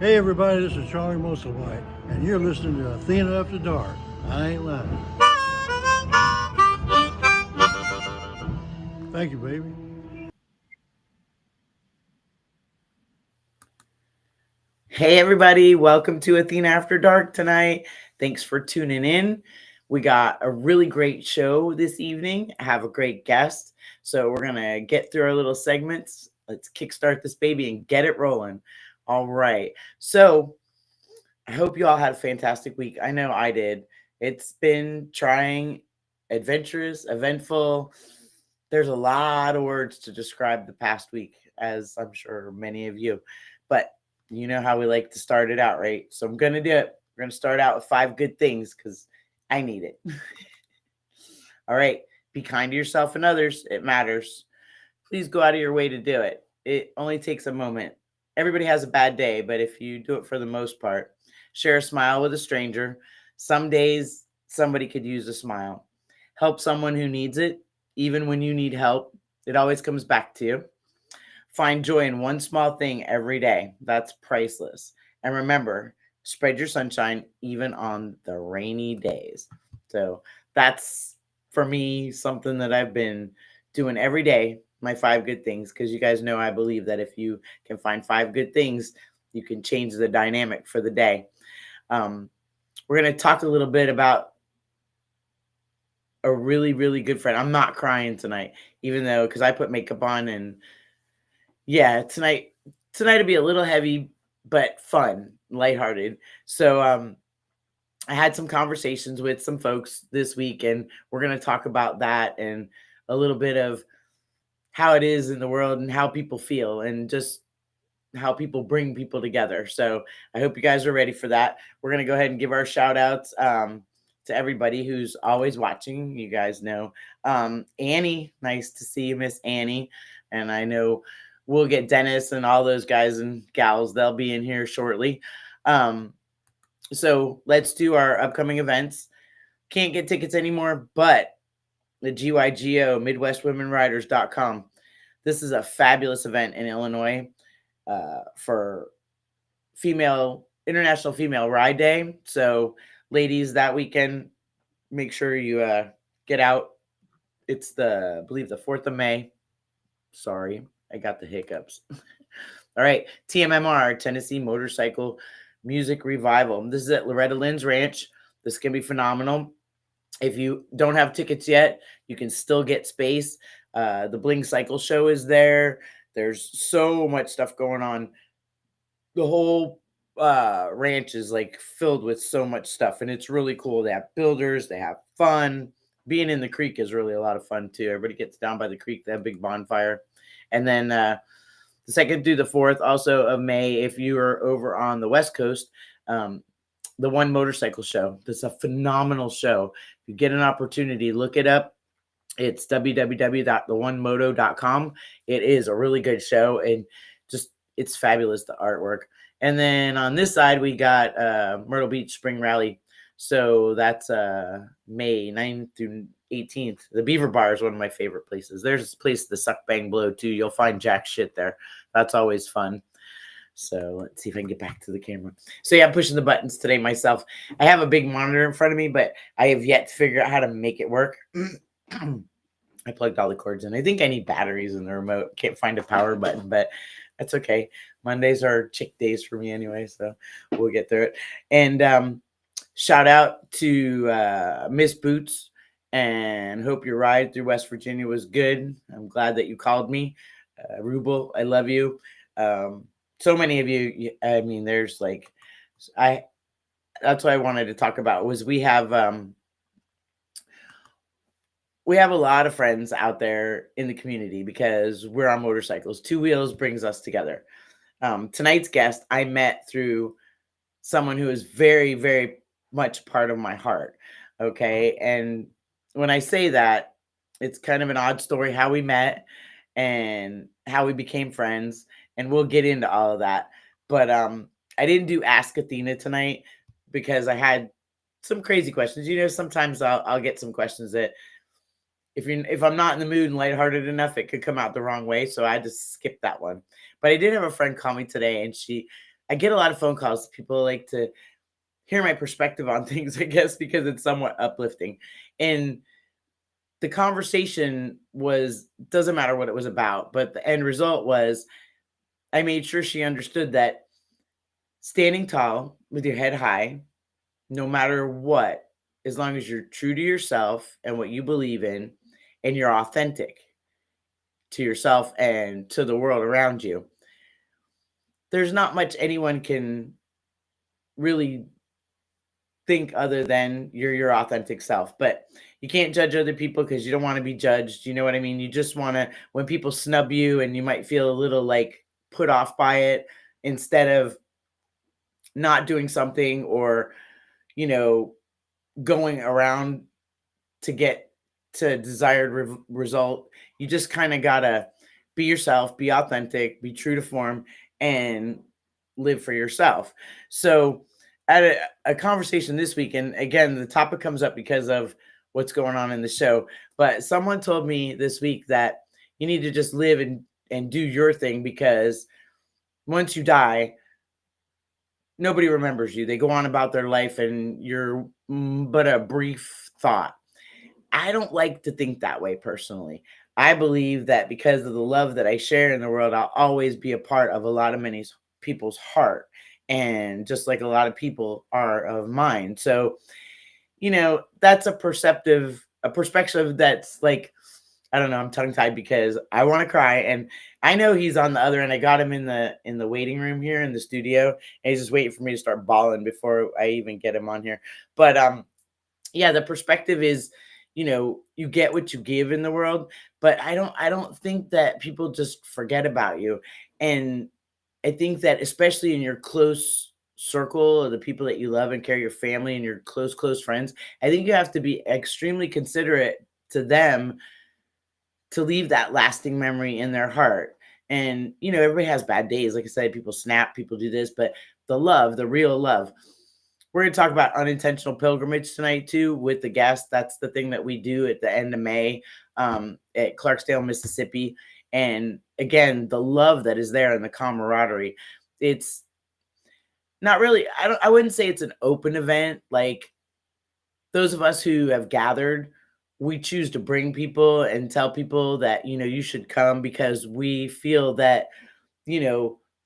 Hey everybody, this is Charlie Musselwhite, and you're listening to Athena After Dark. I ain't lying. Thank you, baby. Hey, everybody. Welcome to Athena After Dark tonight. Thanks for tuning in. We got a really great show this evening. I have a great guest. So, we're going to get through our little segments. Let's kickstart this baby and get it rolling. All right. So, I hope you all had a fantastic week. I know I did. It's been trying, adventurous, eventful. There's a lot of words to describe the past week, as I'm sure many of you. But you know how we like to start it out, right? So I'm going to do it. We're going to start out with 5 good things because I need it. All right. Be kind to yourself and others. It matters. Please go out of your way to do it. It only takes a moment. Everybody has a bad day, but if you do it for the most part, share a smile with a stranger. Some days somebody could use a smile. Help someone who needs it, even when you need help. It always comes back to you. Find joy in one small thing every day. That's priceless. And remember, spread your sunshine even on the rainy days. So that's for me something that I've been doing every day. My 5 good things, because you guys know I believe that if you can find 5 good things, you can change the dynamic for the day. We're going to talk a little bit about a really, really good friend. I'm not crying tonight, even though, because I put makeup on, and yeah, tonight will be a little heavy, but fun, lighthearted. So I had some conversations with some folks this week, and we're going to talk about that and a little bit of how it is in the world and how people feel and just how people bring people together. So I hope you guys are ready for that. We're going to go ahead and give our shout outs to everybody who's always watching. You guys know Annie, nice to see you, Miss Annie. And I know we'll get Dennis and all those guys and gals. They'll be in here shortly. So let's do our upcoming events. Can't get tickets anymore, but the GYGO, MidwestWomenRiders.com. This is a fabulous event in Illinois for International Female Ride Day. So ladies, that weekend, make sure you get out. It's I believe the 4th of May. Sorry, I got the hiccups. All right, TMMR, Tennessee Motorcycle Music Revival. This is at Loretta Lynn's Ranch. This can be phenomenal. If you don't have tickets yet, you can still get space. The Bling Cycle Show is there. There's so much stuff going on. The whole ranch is like filled with so much stuff, and it's really cool. They have builders. They have fun. Being in the creek is really a lot of fun, too. Everybody gets down by the creek. They have a big bonfire. And then the 2nd through the 4th, also of May, if you are over on the West Coast, the One Motorcycle Show. This is a phenomenal show. If you get an opportunity, look it up. It's www.theonemoto.com. It is a really good show, and just it's fabulous, the artwork. And then on this side, we got Myrtle Beach Spring Rally. So that's May 9th through 18th. The Beaver Bar is one of my favorite places. There's this place, the Suck Bang Blow, too. You'll find jack shit there. That's always fun. So let's see if I can get back to the camera. So yeah, I'm pushing the buttons today myself. I have a big monitor in front of me, but I have yet to figure out how to make it work. I plugged all the cords in. I think I need batteries in the remote. Can't find a power button, but that's okay. Mondays are chick days for me anyway, so we'll get through it. And shout out to Miss Boots, and hope your ride through West Virginia was good. I'm glad that you called me. Rubel, I love you. So many of you, I mean, there's like, that's what I wanted to talk about was we have a lot of friends out there in the community because we're on motorcycles. Two Wheels brings us together. Tonight's guest, I met through someone who is very, very much part of my heart. Okay. And when I say that, it's kind of an odd story how we met and how we became friends. And we'll get into all of that. But I didn't do Ask Athena tonight because I had some crazy questions. You know, sometimes I'll get some questions that if I'm not in the mood and lighthearted enough, it could come out the wrong way. So I just skipped that one. But I did have a friend call me today, and she I get a lot of phone calls. People like to hear my perspective on things, I guess, because it's somewhat uplifting. And the conversation doesn't matter what it was about, but the end result was I made sure she understood that standing tall with your head high, no matter what, as long as you're true to yourself and what you believe in, and you're authentic to yourself and to the world around you, there's not much anyone can really think other than you're your authentic self. But you can't judge other people because you don't want to be judged. You know what I mean? You just want to, when people snub you and you might feel a little like put off by it, instead of not doing something or, you know, going around to get to desired result, you just kind of gotta be yourself, be authentic, be true to form, and live for yourself. So at a conversation this week, and again, the topic comes up because of what's going on in the show, but someone told me this week that you need to just live and do your thing, because once you die, nobody remembers you. They go on about their life and you're but a brief thought. I don't like to think that way personally. I believe that because of the love that I share in the world, I'll always be a part of a lot of many people's heart. And just like a lot of people are of mine. So, that's a perspective that's like, I don't know, I'm tongue tied because I want to cry. And I know he's on the other end. I got him in the waiting room here in the studio. And he's just waiting for me to start bawling before I even get him on here. But yeah, the perspective is, you get what you give in the world, but I don't think that people just forget about you. And I think that especially in your close circle of the people that you love and care, your family and your close friends, I think you have to be extremely considerate to them to leave that lasting memory in their heart. And, everybody has bad days. Like I said, people snap, people do this, but the love, the real love. We're going to talk about unintentional pilgrimage tonight, too, with the guest. That's the thing that we do at the end of May at Clarksdale, Mississippi. And again, the love that is there and the camaraderie. It's not really, I wouldn't say it's an open event. Like those of us who have gathered, we choose to bring people and tell people that, you should come, because we feel that,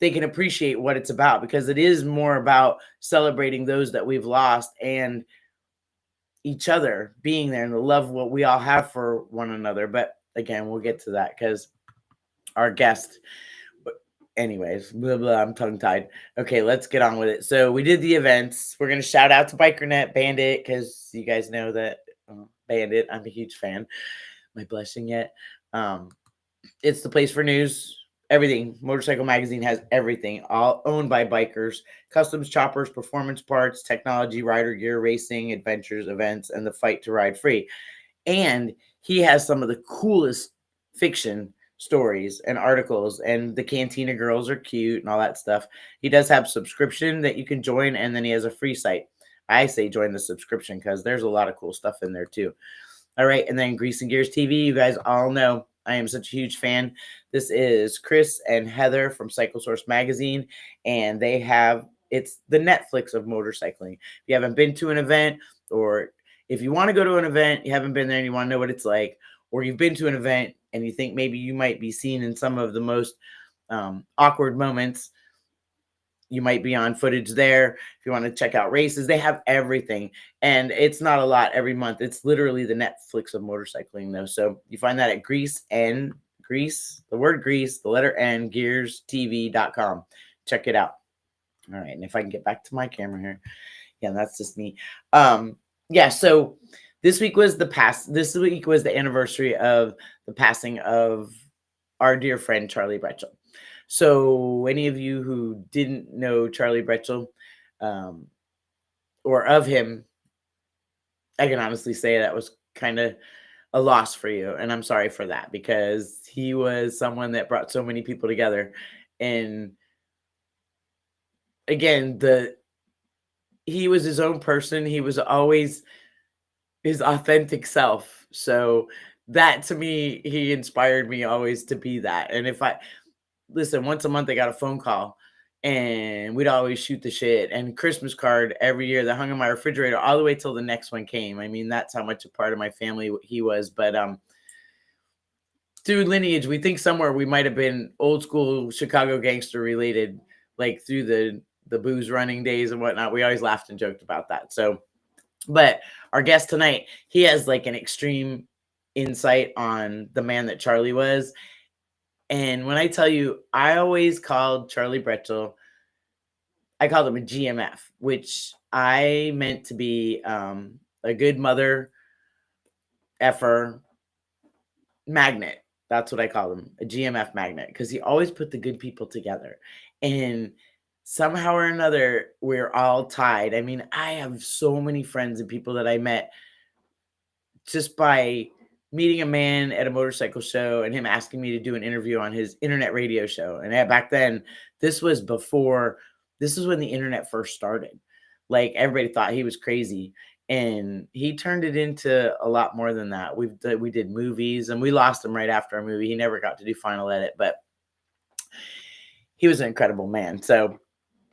they can appreciate what it's about, because it is more about celebrating those that we've lost and each other being there and the love what we all have for one another. But again, we'll get to that because our guest, anyways, blah, blah, I'm tongue tied. Okay, let's get on with it. So we did the events. We're going to shout out to BikerNet, Bandit, because you guys know that Bandit, I'm a huge fan. Am I blushing yet? It's the place for news. Everything. Motorcycle Magazine has everything, all owned by bikers, customs, choppers, performance parts, technology, rider gear, racing, adventures, events, and the fight to ride free. And he has some of the coolest fiction stories and articles, and the Cantina girls are cute and all that stuff. He does have subscription that you can join, and then he has a free site. I say join the subscription because there's a lot of cool stuff in there too. All right, and then Grease and Gears TV, you guys all know I am such a huge fan. This is Chris and Heather from Cycle Source Magazine, and it's the Netflix of motorcycling. If you haven't been to an event, or if you want to go to an event, you haven't been there and you want to know what it's like, or you've been to an event and you think maybe you might be seen in some of the most awkward moments, you might be on footage there. If you want to check out races, they have everything. And it's not a lot every month. It's literally the Netflix of motorcycling, though. So you find that at the word Grease, the letter N, gearstv.com. Check it out. All right. And if I can get back to my camera here. Yeah, that's just me. Yeah, so this week was the anniversary of the passing of our dear friend, Charlie Bretchel. So any of you who didn't know Charlie Bretchel or of him, I can honestly say that was kind of a loss for you. And I'm sorry for that, because he was someone that brought so many people together. And again, he was his own person. He was always his authentic self. So that, to me, he inspired me always to be that. And listen, once a month I got a phone call, and we'd always shoot the shit. And Christmas card every year that hung on my refrigerator all the way till the next one came. I mean, that's how much a part of my family he was. But through lineage, we think somewhere we might have been old school Chicago gangster related, like through the booze running days and whatnot. We always laughed and joked about that. So, but our guest tonight, he has like an extreme insight on the man that Charlie was. And when I tell you, I always called Charlie Bretchel, I called him a GMF, which I meant to be a good mother effer magnet. That's what I call him, a GMF magnet, because he always put the good people together. And somehow or another, we're all tied. I mean, I have so many friends and people that I met just by meeting a man at a motorcycle show and him asking me to do an interview on his internet radio show. And back then, this was when the internet first started. Like, everybody thought he was crazy. And he turned it into a lot more than that. We did movies, and we lost him right after a movie. He never got to do final edit, but he was an incredible man. So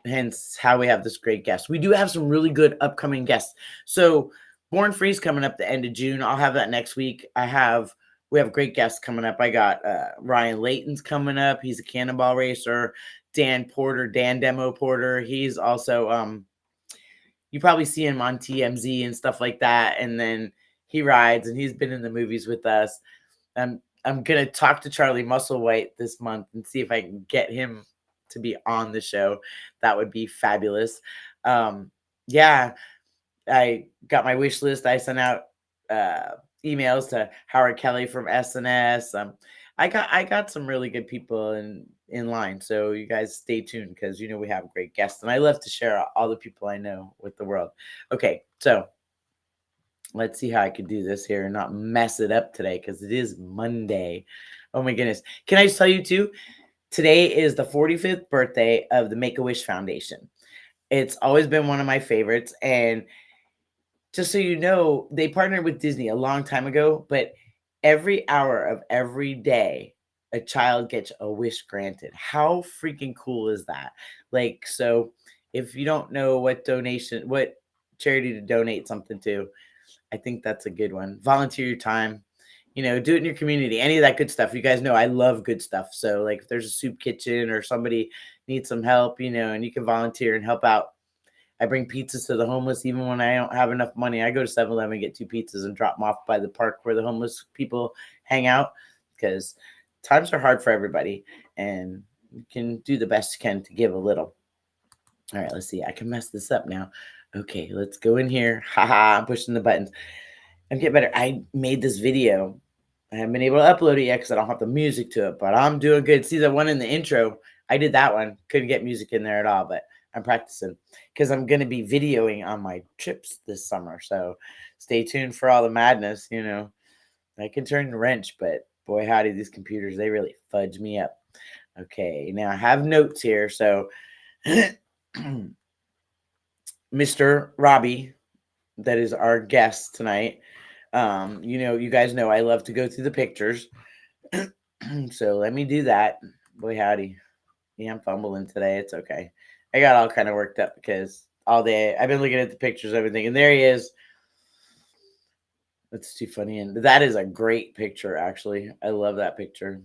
hence how we have this great guest. We do have some really good upcoming guests. So Born Free's coming up the end of June. I'll have that next week. We have great guests coming up. I got Ryan Layton's coming up. He's a cannonball racer. Dan Demo Porter. He's also you probably see him on TMZ and stuff like that. And then he rides, and he's been in the movies with us. I'm gonna talk to Charlie Musselwhite this month and see if I can get him to be on the show. That would be fabulous. Yeah, I got my wish list. I sent out emails to Howard Kelly from SNS. I got some really good people in line. So you guys stay tuned, because we have great guests, and I love to share all the people I know with the world. Okay, so let's see how I can do this here and not mess it up today, because it is Monday. Oh my goodness. Can I just tell you too, today is the 45th birthday of the Make-A-Wish Foundation. It's always been one of my favorites. And just so you know, they partnered with Disney a long time ago, but every hour of every day, a child gets a wish granted. How freaking cool is that? Like, so if you don't know what charity to donate something to, I think that's a good one. Volunteer your time, do it in your community, any of that good stuff. You guys know I love good stuff. So like if there's a soup kitchen or somebody needs some help, and you can volunteer and help out. I bring pizzas to the homeless even when I don't have enough money. I go to 7-Eleven and get 2 pizzas and drop them off by the park where the homeless people hang out, because times are hard for everybody, and you can do the best you can to give a little. All right, let's see. I can mess this up now. Okay, let's go in here. Haha, I'm pushing the buttons. I'm getting better. I made this video. I haven't been able to upload it yet because I don't have the music to it, but I'm doing good. See the one in the intro? I did that one. Couldn't get music in there at all, but I'm practicing because I'm going to be videoing on my trips this summer. So stay tuned for all the madness. I can turn the wrench, but boy, howdy, these computers, they really fudge me up. Okay, now I have notes here. So Mr. Robby, that is our guest tonight. You guys know I love to go through the pictures. So let me do that. Boy, howdy. Yeah, I'm fumbling today. It's okay. I got all kind of worked up because all day I've been looking at the pictures, everything, and there he is. That's too funny. And that is a great picture, actually. I love that picture.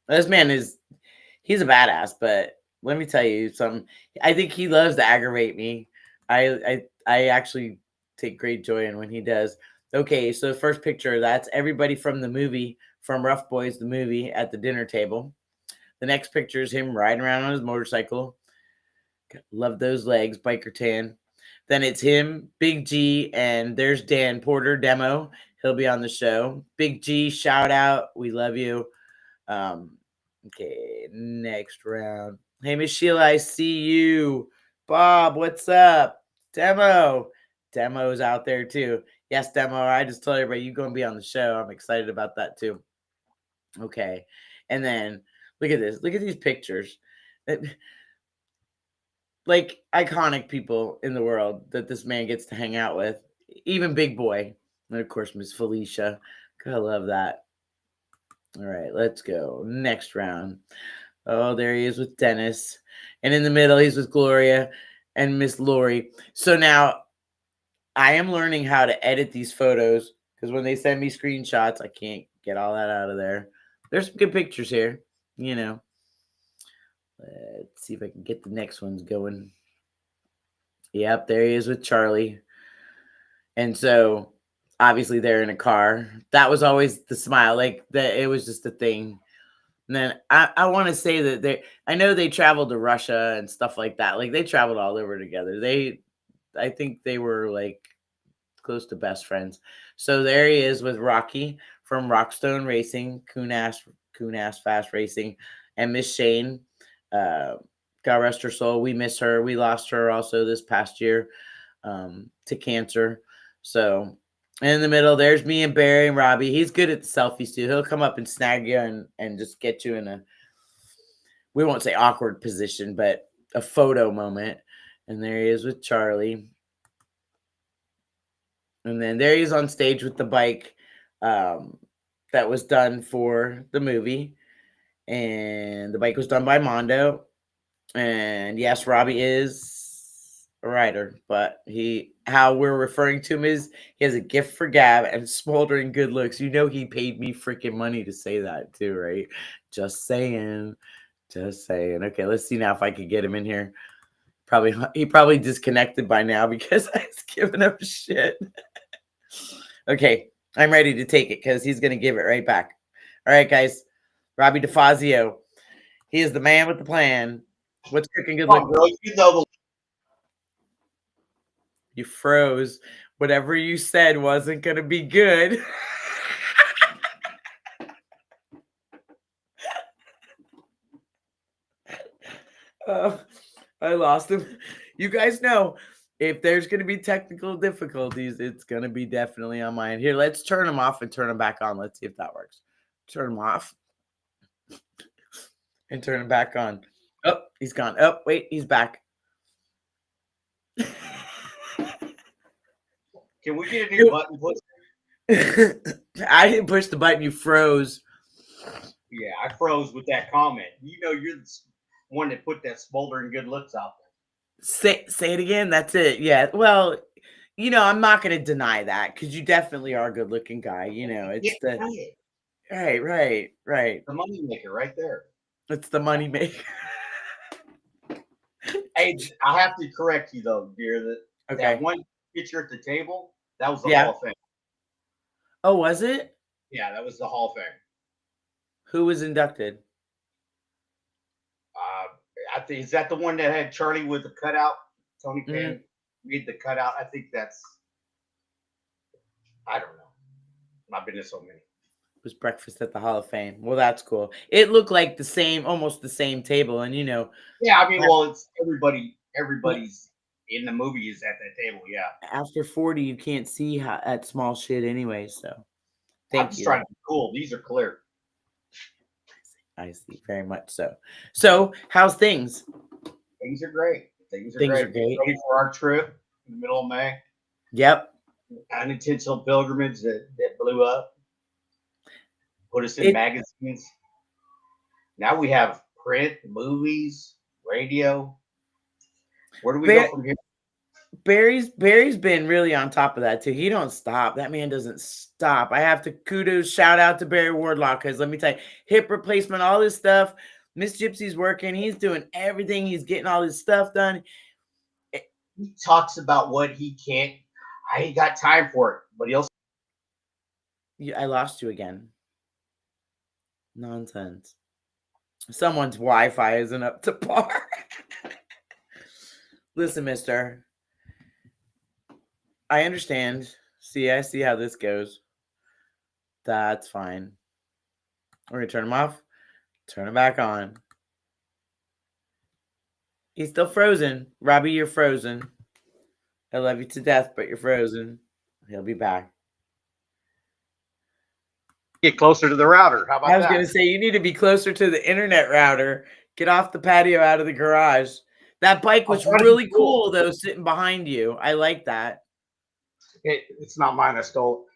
This man he's a badass, but let me tell you something. I think he loves to aggravate me. I actually take great joy in when he does. Okay, so the first picture, that's everybody from the movie, from Rough Boys, the movie, at the dinner table. The next picture is him riding around on his motorcycle. Love those legs, biker tan. Then it's him, Big G, and there's Dan Porter, Demo. He'll be on the show. Big G, shout out. We love you. Okay, next round. Hey, Miss Sheila, I see you. Bob, what's up? Demo's out there too. Yes, Demo. I just told everybody you're going to be on the show. I'm excited about that too. Okay, and then look at this. Look at these pictures. Like iconic people in the world that this man gets to hang out with. Even Big Boy. And of course, Miss Felicia. I love that. All right, let's go. Next round. Oh, there he is with Dennis. And in the middle, he's with Gloria and Miss Lori. So now I am learning how to edit these photos because when they send me screenshots, I can't get all that out of there. There's some good pictures here, you know. Let's see if I can get the next ones going. Yep, there he is with Charlie. And so obviously they're in a car. That was always the smile. Like that it was just a thing. And then I want to say that I know they traveled to Russia and stuff like that. Like they traveled all over together. I think they were like close to best friends. So there he is with Rocky from Rockstone Racing, Kunas Fast Racing, and Miss Shane. God rest her soul. We miss her. We lost her also this past year to cancer. So in the middle, there's me and Barry and Robby. He's good at the selfies too. He'll come up and snag you and just get you in a, we won't say awkward position, but a photo moment. And there he is with Charlie. And then there he is on stage with the bike that was done for the movie. And the bike was done by Mondo. And yes, Robby is a writer, but how we're referring to him is he has a gift for gab and smoldering good looks. You know he paid me freaking money to say that too, right? Just saying. Just saying. Okay, let's see now if I can get him in here. He probably disconnected by now because I was giving him shit. Okay, I'm ready to take it because he's going to give it right back. All right, guys. Robby Defazio. He is the man with the plan. What's cooking good luck? You froze. Whatever you said wasn't going to be good. I lost him. You guys know if there's going to be technical difficulties, it's going to be definitely on mine. Here, let's turn them off and turn them back on. Let's see if that works. Turn them off and turn them back on. Oh, he's gone. Oh, wait, he's back. Can we get a new button, please? I didn't push the button. You froze. Yeah, I froze with that comment. You know, you're the one that put that smoldering good looks out there. Say it again. That's it. Yeah. Well, you know, I'm not going to deny that because you definitely are a good looking guy. You know, it's right. The money maker right there. It's the money maker. Hey, I have to correct you though, dear. That one picture at the table, that was the Hall of Fame. Oh, was it? Yeah, that was the Hall of Fame. Who was inducted? I think is that the one that had Charlie with the cutout? Tony Payne made the cutout. I think that's. I don't know. I've been to so many. It was breakfast at the Hall of Fame. Well, that's cool. It looked like almost the same table, and you know. Yeah, I mean, well, it's everybody's in the movie is at that table. Yeah. After 40, you can't see that small shit anyway. So, I'm just trying to be cool. These are clear. I see, very much so. So, how's things? Things are great. Things are great. Ready for our trip in the middle of May. Yep. Unintentional pilgrimage that blew up. Put us in magazines. Now we have print, movies, radio. Where do we go from here? Barry's been really on top of that too. He don't stop. That man doesn't stop. I have to shout out to Barry Wardlock because let me tell you, hip replacement, all this stuff. Miss Gypsy's working. He's doing everything. He's getting all his stuff done. He talks about what he can't. I ain't got time for it, but he'll. I lost you again. Nonsense. Someone's Wi-Fi isn't up to par. Listen, mister. I understand. I see how this goes. That's fine. We're going to turn him off. Turn him back on. He's still frozen. Robby, you're frozen. I love you to death, but you're frozen. He'll be back. Get closer to the router. How about that? I was going to say, you need to be closer to the internet router. Get off the patio out of the garage. That bike was really cool, though, sitting behind you. I like that. It's not mine. I stole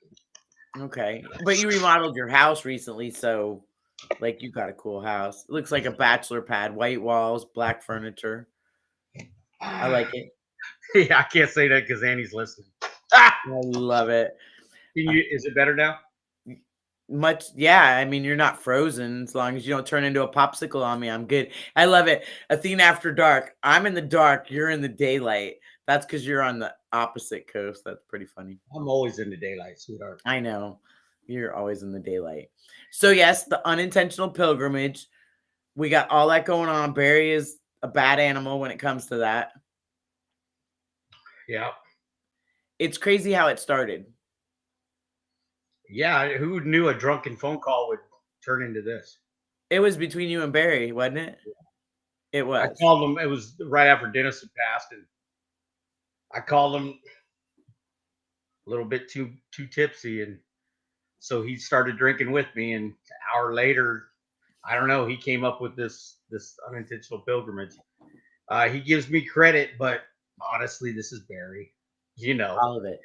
it. Okay. But you remodeled your house recently, so Like you got a cool house. It looks like a bachelor pad, white walls, black furniture. I like it. Yeah, I can't say that because Annie's listening. I love it. Is it better now? Yeah, I mean, you're not frozen as long as you don't turn into a popsicle on me. I'm good. I love it. Athena After Dark. I'm in the dark. You're in the daylight. That's because you're on the opposite coast. That's pretty funny. I'm always in the daylight, sweetheart. I know. You're always in the daylight. So, yes, the unintentional pilgrimage. We got all that going on. Barry is a bad animal when it comes to that. Yeah. It's crazy how it started. Yeah, who knew a drunken phone call would turn into this? It was between you and Barry, wasn't it? It was. I called him. It was right after Dennis had passed, and I called him a little bit too tipsy, and so he started drinking with me. And an hour later, I don't know, he came up with this unintentional pilgrimage. He gives me credit, but honestly, this is Barry. You know, all of it.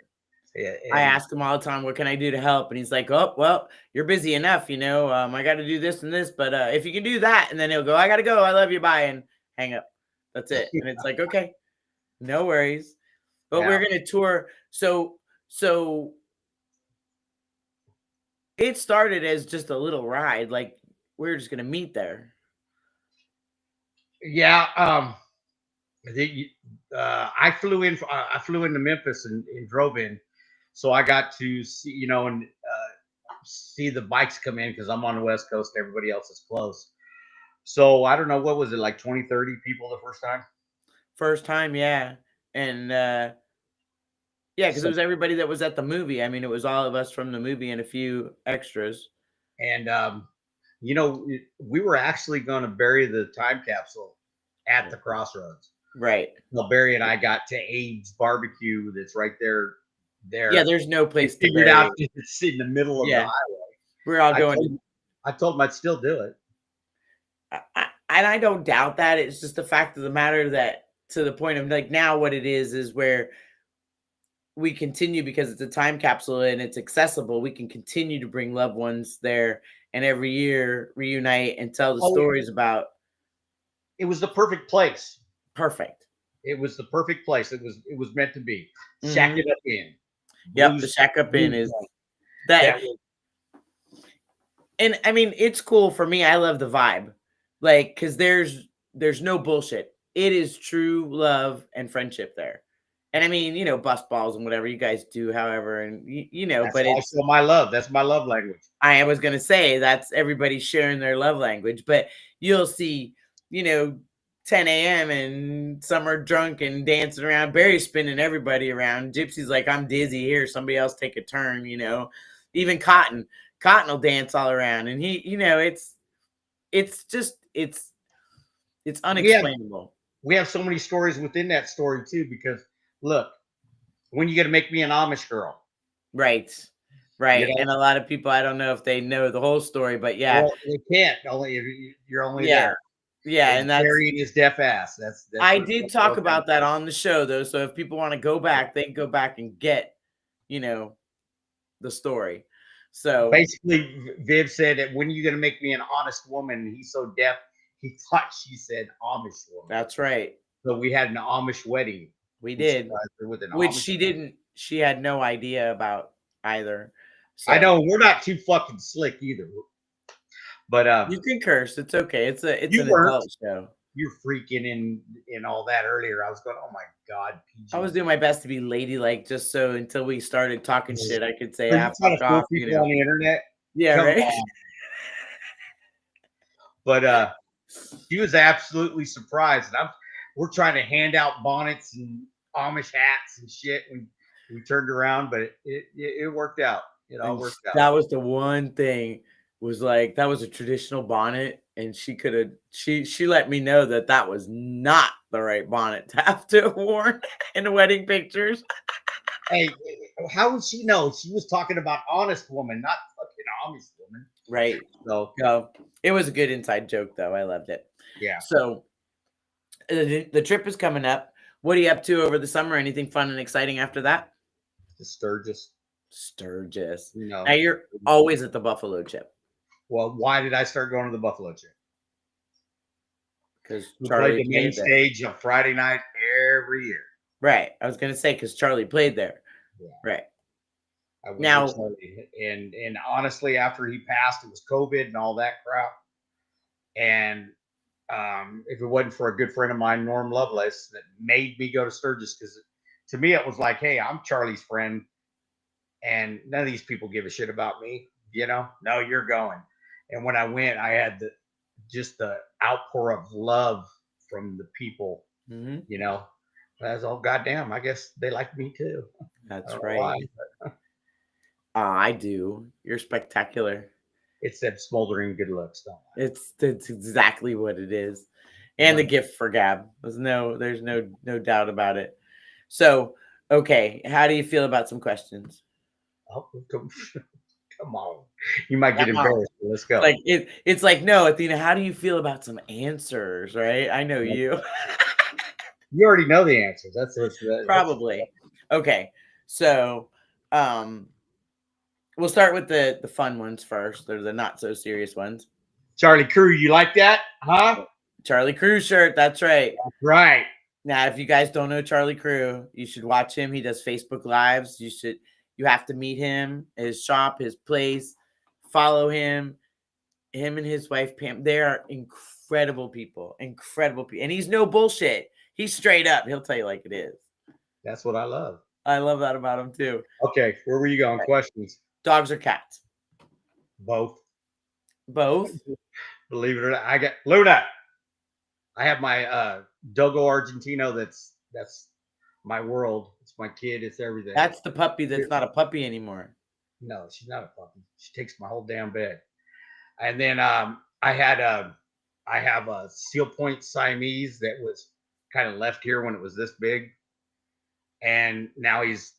Yeah, I ask him all the time, what can I do to help? And he's like, oh, well, you're busy enough, you know, I got to do this and this, but if you can do that, and then he'll go, I got to go. I love you. Bye. And hang up. That's it. And it's like, okay, no worries. But we're going to tour. So it started as just a little ride. Like we're just going to meet there. Yeah. I flew into Memphis and drove in. So I got to see, you know, and see the bikes come in because I'm on the West Coast. Everybody else is close. So I don't know, what was it, like 20, 30 people the first time? First time, yeah. And yeah, because it was everybody that was at the movie. I mean, it was all of us from the movie and a few extras. And you know, we were actually going to bury the time capsule at the crossroads. Right. Well, Barry and I got to AAD's barbecue that's right there. Yeah, there's no place to figured out it's in the middle of the highway. We're all going. I told him I'd still do it. And I don't doubt that. It's just the fact of the matter that to the point of like now what it is where we continue because it's a time capsule and it's accessible. We can continue to bring loved ones there and every year reunite and tell the stories about. It was the perfect place. Perfect. It was the perfect place. It was meant to be. Shack It Up Inn. Yep, the Shack Up Inn is that. And I mean, it's cool for me. I love the vibe, like, because there's no bullshit. It is true love and friendship there. And I mean, you know, bust balls and whatever you guys do, however, and you know, that's but it's also my love. That's my love language. I was gonna say that's everybody sharing their love language, but you'll see, you know, 10 a.m. and some are drunk and dancing around. Barry's spinning everybody around. Gypsy's like, I'm dizzy here. Somebody else take a turn, you know. Even Cotton will dance all around. And he, you know, it's unexplainable. We have so many stories within that story too, because look, when you gonna make me an Amish girl? Right. You know? And a lot of people, I don't know if they know the whole story, but yeah. Well, they can't. You're only there. Yeah, and that's burying his deaf ass. That's I did talk about that on the show though. So if people want to go back, they can go back and get, you know, the story. So basically, Viv said that when are you gonna make me an honest woman? He's so deaf, he thought she said Amish woman. That's right. So we had an Amish wedding. We did, which she didn't. She had no idea about either. So. I know we're not too fucking slick either. But you can curse. It's okay. It's an adult show. You're freaking in all that earlier. I was going, oh my God. PG. I was doing my best to be ladylike, just so until we started talking shit, I could say, fuck off, you know, on the internet. Yeah, come right. But she was absolutely surprised, and we're trying to hand out bonnets and Amish hats and shit when we turned around, but it worked out. It all worked out. That was the one thing. Was like that was a traditional bonnet, and she let me know that was not the right bonnet to have to have worn in the wedding pictures. Hey, how would she know? She was talking about honest woman, not fucking Amish woman. Right. So it was a good inside joke, though. I loved it. Yeah. So the trip is coming up. What are you up to over the summer? Anything fun and exciting after that? The Sturgis. Sturgis. You know, now you're always at the Buffalo Chip. Well, why did I start going to the Buffalo Chick? Because We Charlie played the main played there. stage on Friday night every year. Right. I was gonna say because Charlie played there. Yeah. Right. I went Now- with Charlie. And honestly, after he passed, it was COVID and all that crap. And if it wasn't for a good friend of mine, Norm Lovelace, that made me go to Sturgis, because to me it was like, hey, I'm Charlie's friend, and none of these people give a shit about me. You know, no, you're going. And when I went, I had just the outpour of love from the people. Mm-hmm. You know, that's all. Goddamn, I guess they like me too. That's I don't know right. why. I do. You're spectacular. It's that smoldering good looks, don't I? It's exactly what it is. And the gift for Gab. There's no doubt about it. So, okay, how do you feel about some questions? Oh, come on. You might get Come on. embarrassed. Let's go. Like it's like, no, Athena, how do you feel about some answers, right? I know you. You already know the answers. That's Probably. Okay. So, we'll start with the fun ones first. They're the not so serious ones. Charlie Crew, you like that? Huh? Charlie Crew shirt. That's right. That's right. Now, if you guys don't know Charlie Crew, you should watch him. He does Facebook Lives. You have to meet him, his shop, his place, follow him. Him and his wife, Pam, they are incredible people. Incredible people. And he's no bullshit. He's straight up. He'll tell you like it is. That's what I love. I love that about him too. Okay, where were you going? Right. Questions? Dogs or cats? Both. Both. Believe it or not, I got Luna. I have my Dogo Argentino. That's my world. It's my kid. It's everything. That's the puppy that's not a puppy anymore. No, she's not a puppy. She takes my whole damn bed. And then I have a Seal Point Siamese that was kind of left here when it was this big, and now he's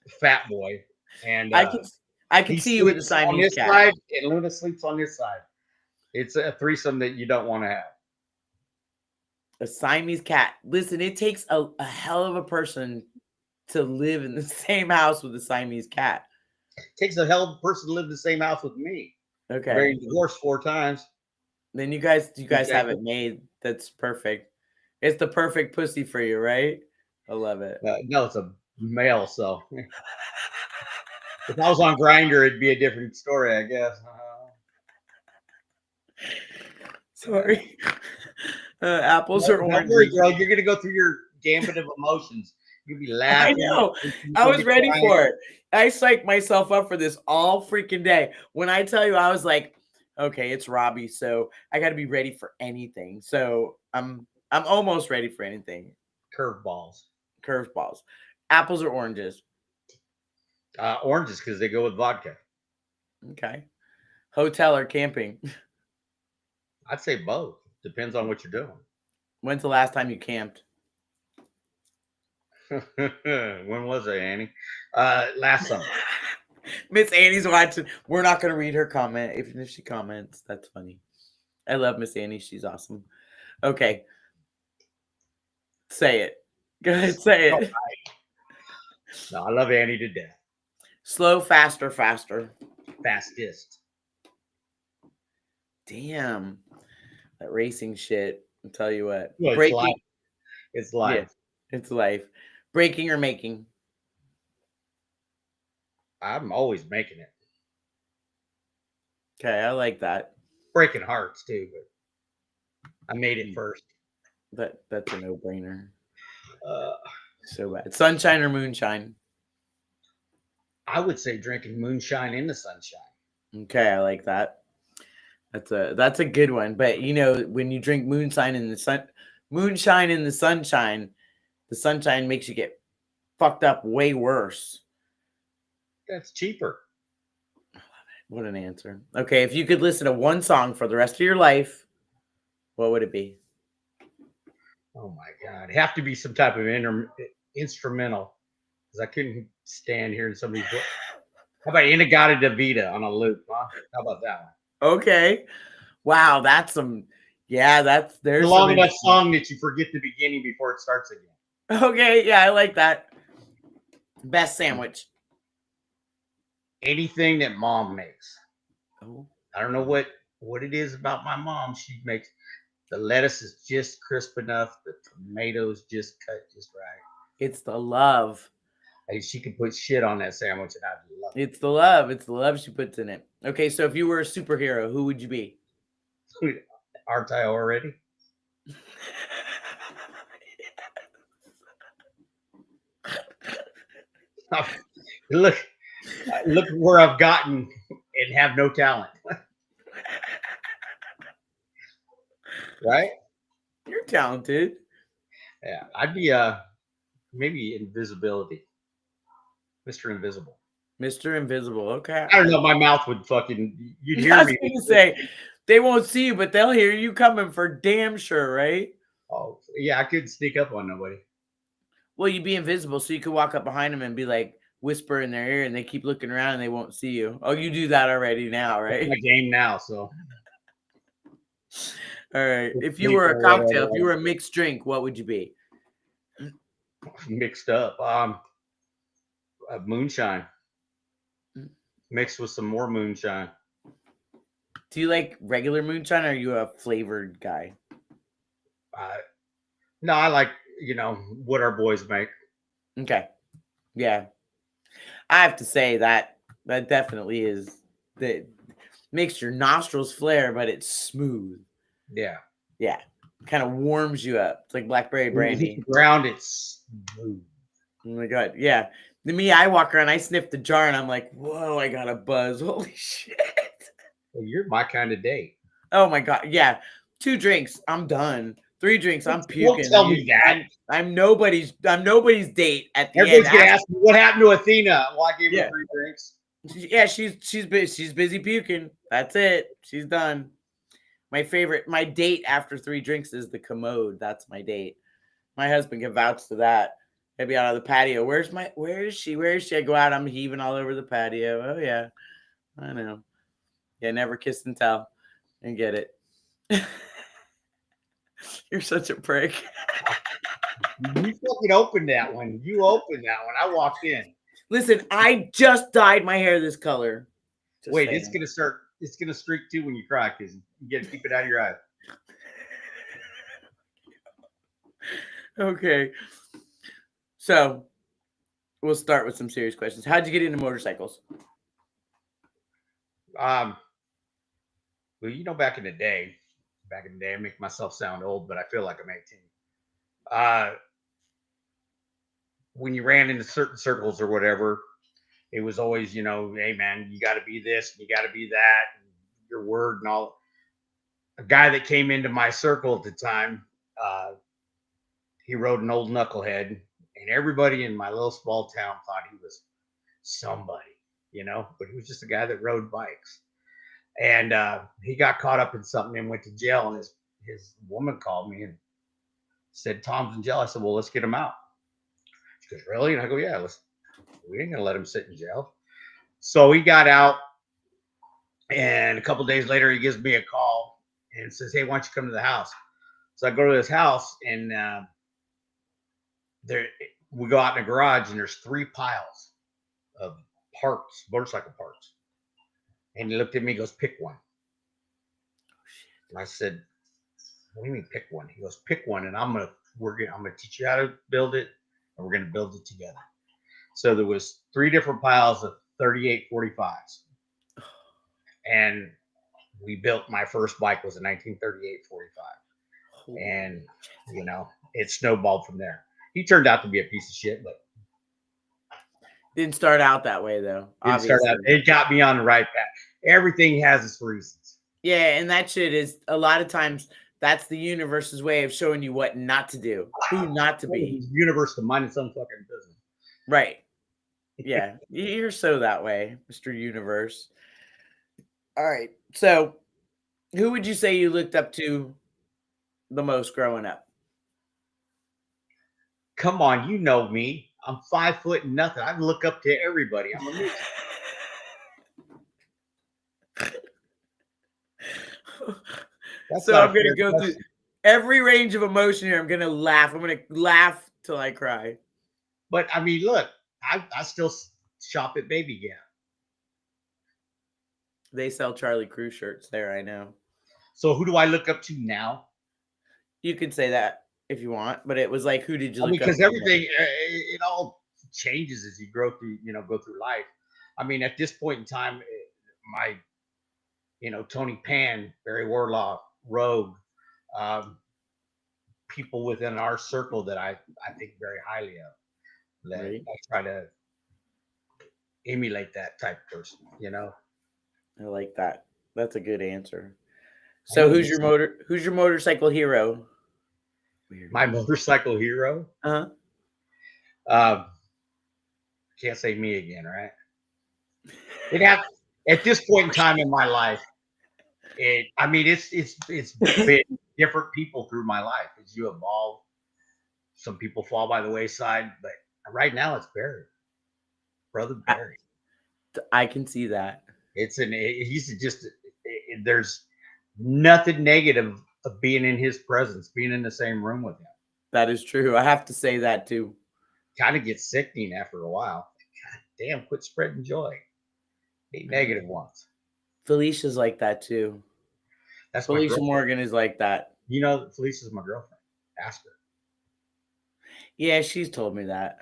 a fat boy. And I can see you with the sleeps on Siamese this cat. side, and Luna sleeps on this side. It's a threesome that you don't want to have. A Siamese cat. Listen, it takes a hell of a person to live in the same house with a Siamese cat. It takes a hell of a person to live in the same house with me. Okay. Married, divorced 4 times. Then you guys have Exactly. it made. That's perfect. It's the perfect pussy for you, right? I love it. No, it's a male. So if I was on Grinder, it'd be a different story, I guess. Sorry. Apples or Don't oranges? worry, girl. You're gonna go through your gambit of emotions. You'll be I laughing. know. I was ready for it. I psyched myself up for this all freaking day. When I tell you, I was like, okay, it's Robby, so I got to be ready for anything. So I'm almost ready for anything. Curveballs. Curveballs. Apples or oranges? Oranges, because they go with vodka. Okay. Hotel or camping? I'd say both. Depends on what you're doing. When's the last time you camped? When was it, Annie? Last summer. Miss Annie's watching. We're not going to read her comment. Even if she comments, that's funny. I love Miss Annie. She's awesome. Okay. Say it. Go ahead, say it. No, I love Annie to death. Slow, faster, faster. Fastest. Damn. That racing shit. I'll tell you what. Well, it's Breaking. life. It's life. Yeah, it's life. Breaking or making? I'm always making it. Okay, I like that. Breaking hearts too, but I made it first. That's a no-brainer. Uh, So bad. Sunshine or moonshine? I would say drinking moonshine in the sunshine. Okay, I like that. That's a good one. But you know, when you drink moonshine in the sunshine, the sunshine makes you get fucked up way worse. That's cheaper. What an answer. Okay, if you could listen to one song for the rest of your life, what would it be? Oh my God. It'd have to be some type of instrumental, because I couldn't stand hearing somebody's voice. How about Inagata Davida on a loop? Huh? How about that one? Okay. Wow, that's some. Yeah, there's a long some enough song that you forget the beginning before it starts again. Okay, yeah, I like that. Best sandwich. Anything that mom makes. Oh, I don't know what it is about my mom. She makes the lettuce is just crisp enough, the tomatoes just cut just right. It's the love. Like, she could put shit on that sandwich and I'd love it. It's the love. It's the love she puts in it. Okay, so if you were a superhero, who would you be? Aren't I already? Look where I've gotten and have no talent. Right? You're talented. Yeah, I'd be maybe invisibility. Mr. Invisible. Mr. Invisible. Okay. I don't know, my mouth would fucking you'd I hear was me. gonna say they won't see you, but they'll hear you coming for damn sure, right? Oh, yeah, I couldn't sneak up on nobody. Well, you'd be invisible, so you could walk up behind them and be like whisper in their ear, and they keep looking around and they won't see you. Oh, you do that already now, It's right? my game now, so All right. If you were a cocktail, if you were a mixed drink, what would you be? mixed up. Moonshine. Mixed with some more moonshine. Do you like regular moonshine, or are you a flavored guy? No, I like, what our boys make. Okay. Yeah. I have to say that definitely is that makes your nostrils flare, but it's smooth. Yeah. Yeah. Kind of warms you up. It's like blackberry When you hit brandy. the ground, it's smooth. Oh my God. Yeah. Me, I walk around, I sniff the jar and I'm like, whoa, I got a buzz. Holy shit. Well, you're my kind of date. Oh my God. Yeah. 2 drinks, I'm done. 3 drinks, I'm puking. Don't tell me that. I'm nobody's date at the Everybody's end. gonna ask me what happened to Athena. Well, I gave her Yeah. 3 drinks. Yeah, she's busy puking. That's it. She's done. My date after 3 drinks is the commode. That's my date. My husband can vouch to that. I'd be out on the patio. Where is she? I go out, I'm heaving all over the patio. Oh yeah. I know. Yeah, never kiss and tell. And get it. You're such a prick. You fucking opened that one. You opened that one. I walked in. Listen, I just dyed my hair this color. Just Wait, saying. it's gonna streak too when you cry because you gotta keep it out of your eye. Okay. So we'll start with some serious questions. How'd you get into motorcycles? Well, back in the day, I make myself sound old, but I feel like I'm 18. When you ran into certain circles or whatever, it was always, hey man, you got to be this, you got to be that, and your word and all. A guy that came into my circle at the time, he rode an old knucklehead, and everybody in my little small town thought he was somebody, but he was just a guy that rode bikes. And he got caught up in something and went to jail, and his woman called me and said, Tom's in jail. I said, well, let's get him out. She goes, really? And I go, yeah, we ain't gonna let him sit in jail. So he got out, and a couple of days later, he gives me a call and says, hey, why don't you come to the house? So I go to his house, and we go out in the garage, and there's 3 piles of parts, motorcycle parts. And he looked at me and goes, pick one. And I said, what do you mean pick one? He goes, pick one, and I'm gonna teach you how to build it, and we're gonna build it together. So there was 3 different piles of 38 45s. And we built, my first bike was a 1938 45. And it snowballed from there. He turned out to be a piece of shit, but Didn't start out that way though. It got me on the right path. Everything has its reasons. Yeah, and that shit is a lot of times that's the universe's way of showing you what not to do, who not to be. The universe to mind its own fucking business. Right. Yeah, you're so that way, Mr. Universe. All right. So, who would you say you looked up to the most growing up? Come on, you know me. I'm 5 foot and nothing. I look up to everybody. I'm a music. So I'm going to go through every range of emotion here. I'm going to laugh. I'm going to laugh till I cry. But I mean, look, I still shop at Baby Gap. They sell Charlie Crew shirts there, I know. So who do I look up to now? You could say that if you want, but it was like, who did you I mean, look up because to? everything it all changes as you grow through, go through life. I mean, at this point in time, my, Tony Pan, Barry Warlock, Rogue, people within our circle that I think very highly of. That Right. I try to emulate that type of person, I like that. That's a good answer. So who's your motorcycle hero? Weird. My motorcycle hero? Uh-huh. Can't say me again, right? At this point in time in my life, it's been different people through my life as you evolve. Some people fall by the wayside, but right now it's Barry, brother Barry. I can see that. There's nothing negative of being in his presence, being in the same room with him. That is true. I have to say that too. Kind of gets sickening after a while. God damn, quit spreading joy. Be negative ones. Felicia's like that too. That's Felicia Morgan is like that. Felicia's my girlfriend. Ask her. Yeah, she's told me that.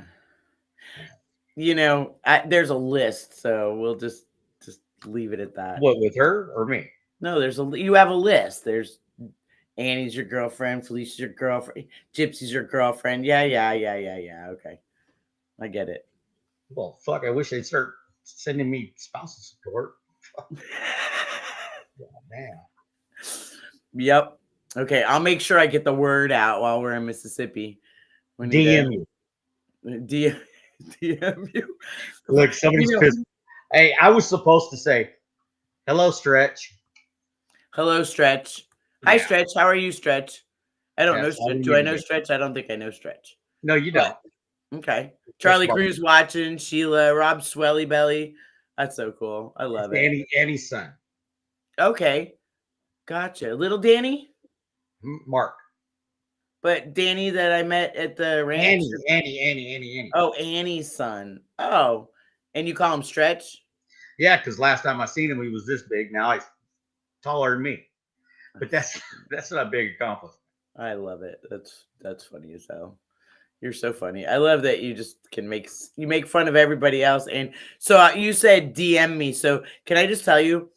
There's a list, so we'll just leave it at that. What, with her or me? No, you have a list. There's Annie's your girlfriend, Felicia's your girlfriend, Gypsy's your girlfriend. Yeah. Okay, I get it. Well, fuck, I wish they'd start sending me spousal support. Oh, man. Yep. Okay, I'll make sure I get the word out while we're in Mississippi. DM you. DM you. Look, somebody's pissed. Hey, I was supposed to say, hello, Stretch. Hello, Stretch. Hi, Stretch. How are you, Stretch? I don't know Stretch. Do I know Stretch? I don't think I know Stretch. No, you don't. Okay. Charlie Crew's watching. Sheila, Rob Swelly Belly. That's so cool. I love it. Annie's son. Okay. Gotcha. Little Danny? Mark. But Danny that I met at the ranch? Annie. Oh, Annie's son. Oh. And you call him Stretch? Yeah, because last time I seen him, he was this big. Now he's taller than me. But that's not a big accomplishment. I love it. That's funny as hell. You're so funny. I love that you just can make fun of everybody else. And so you said DM me. So can I just tell you,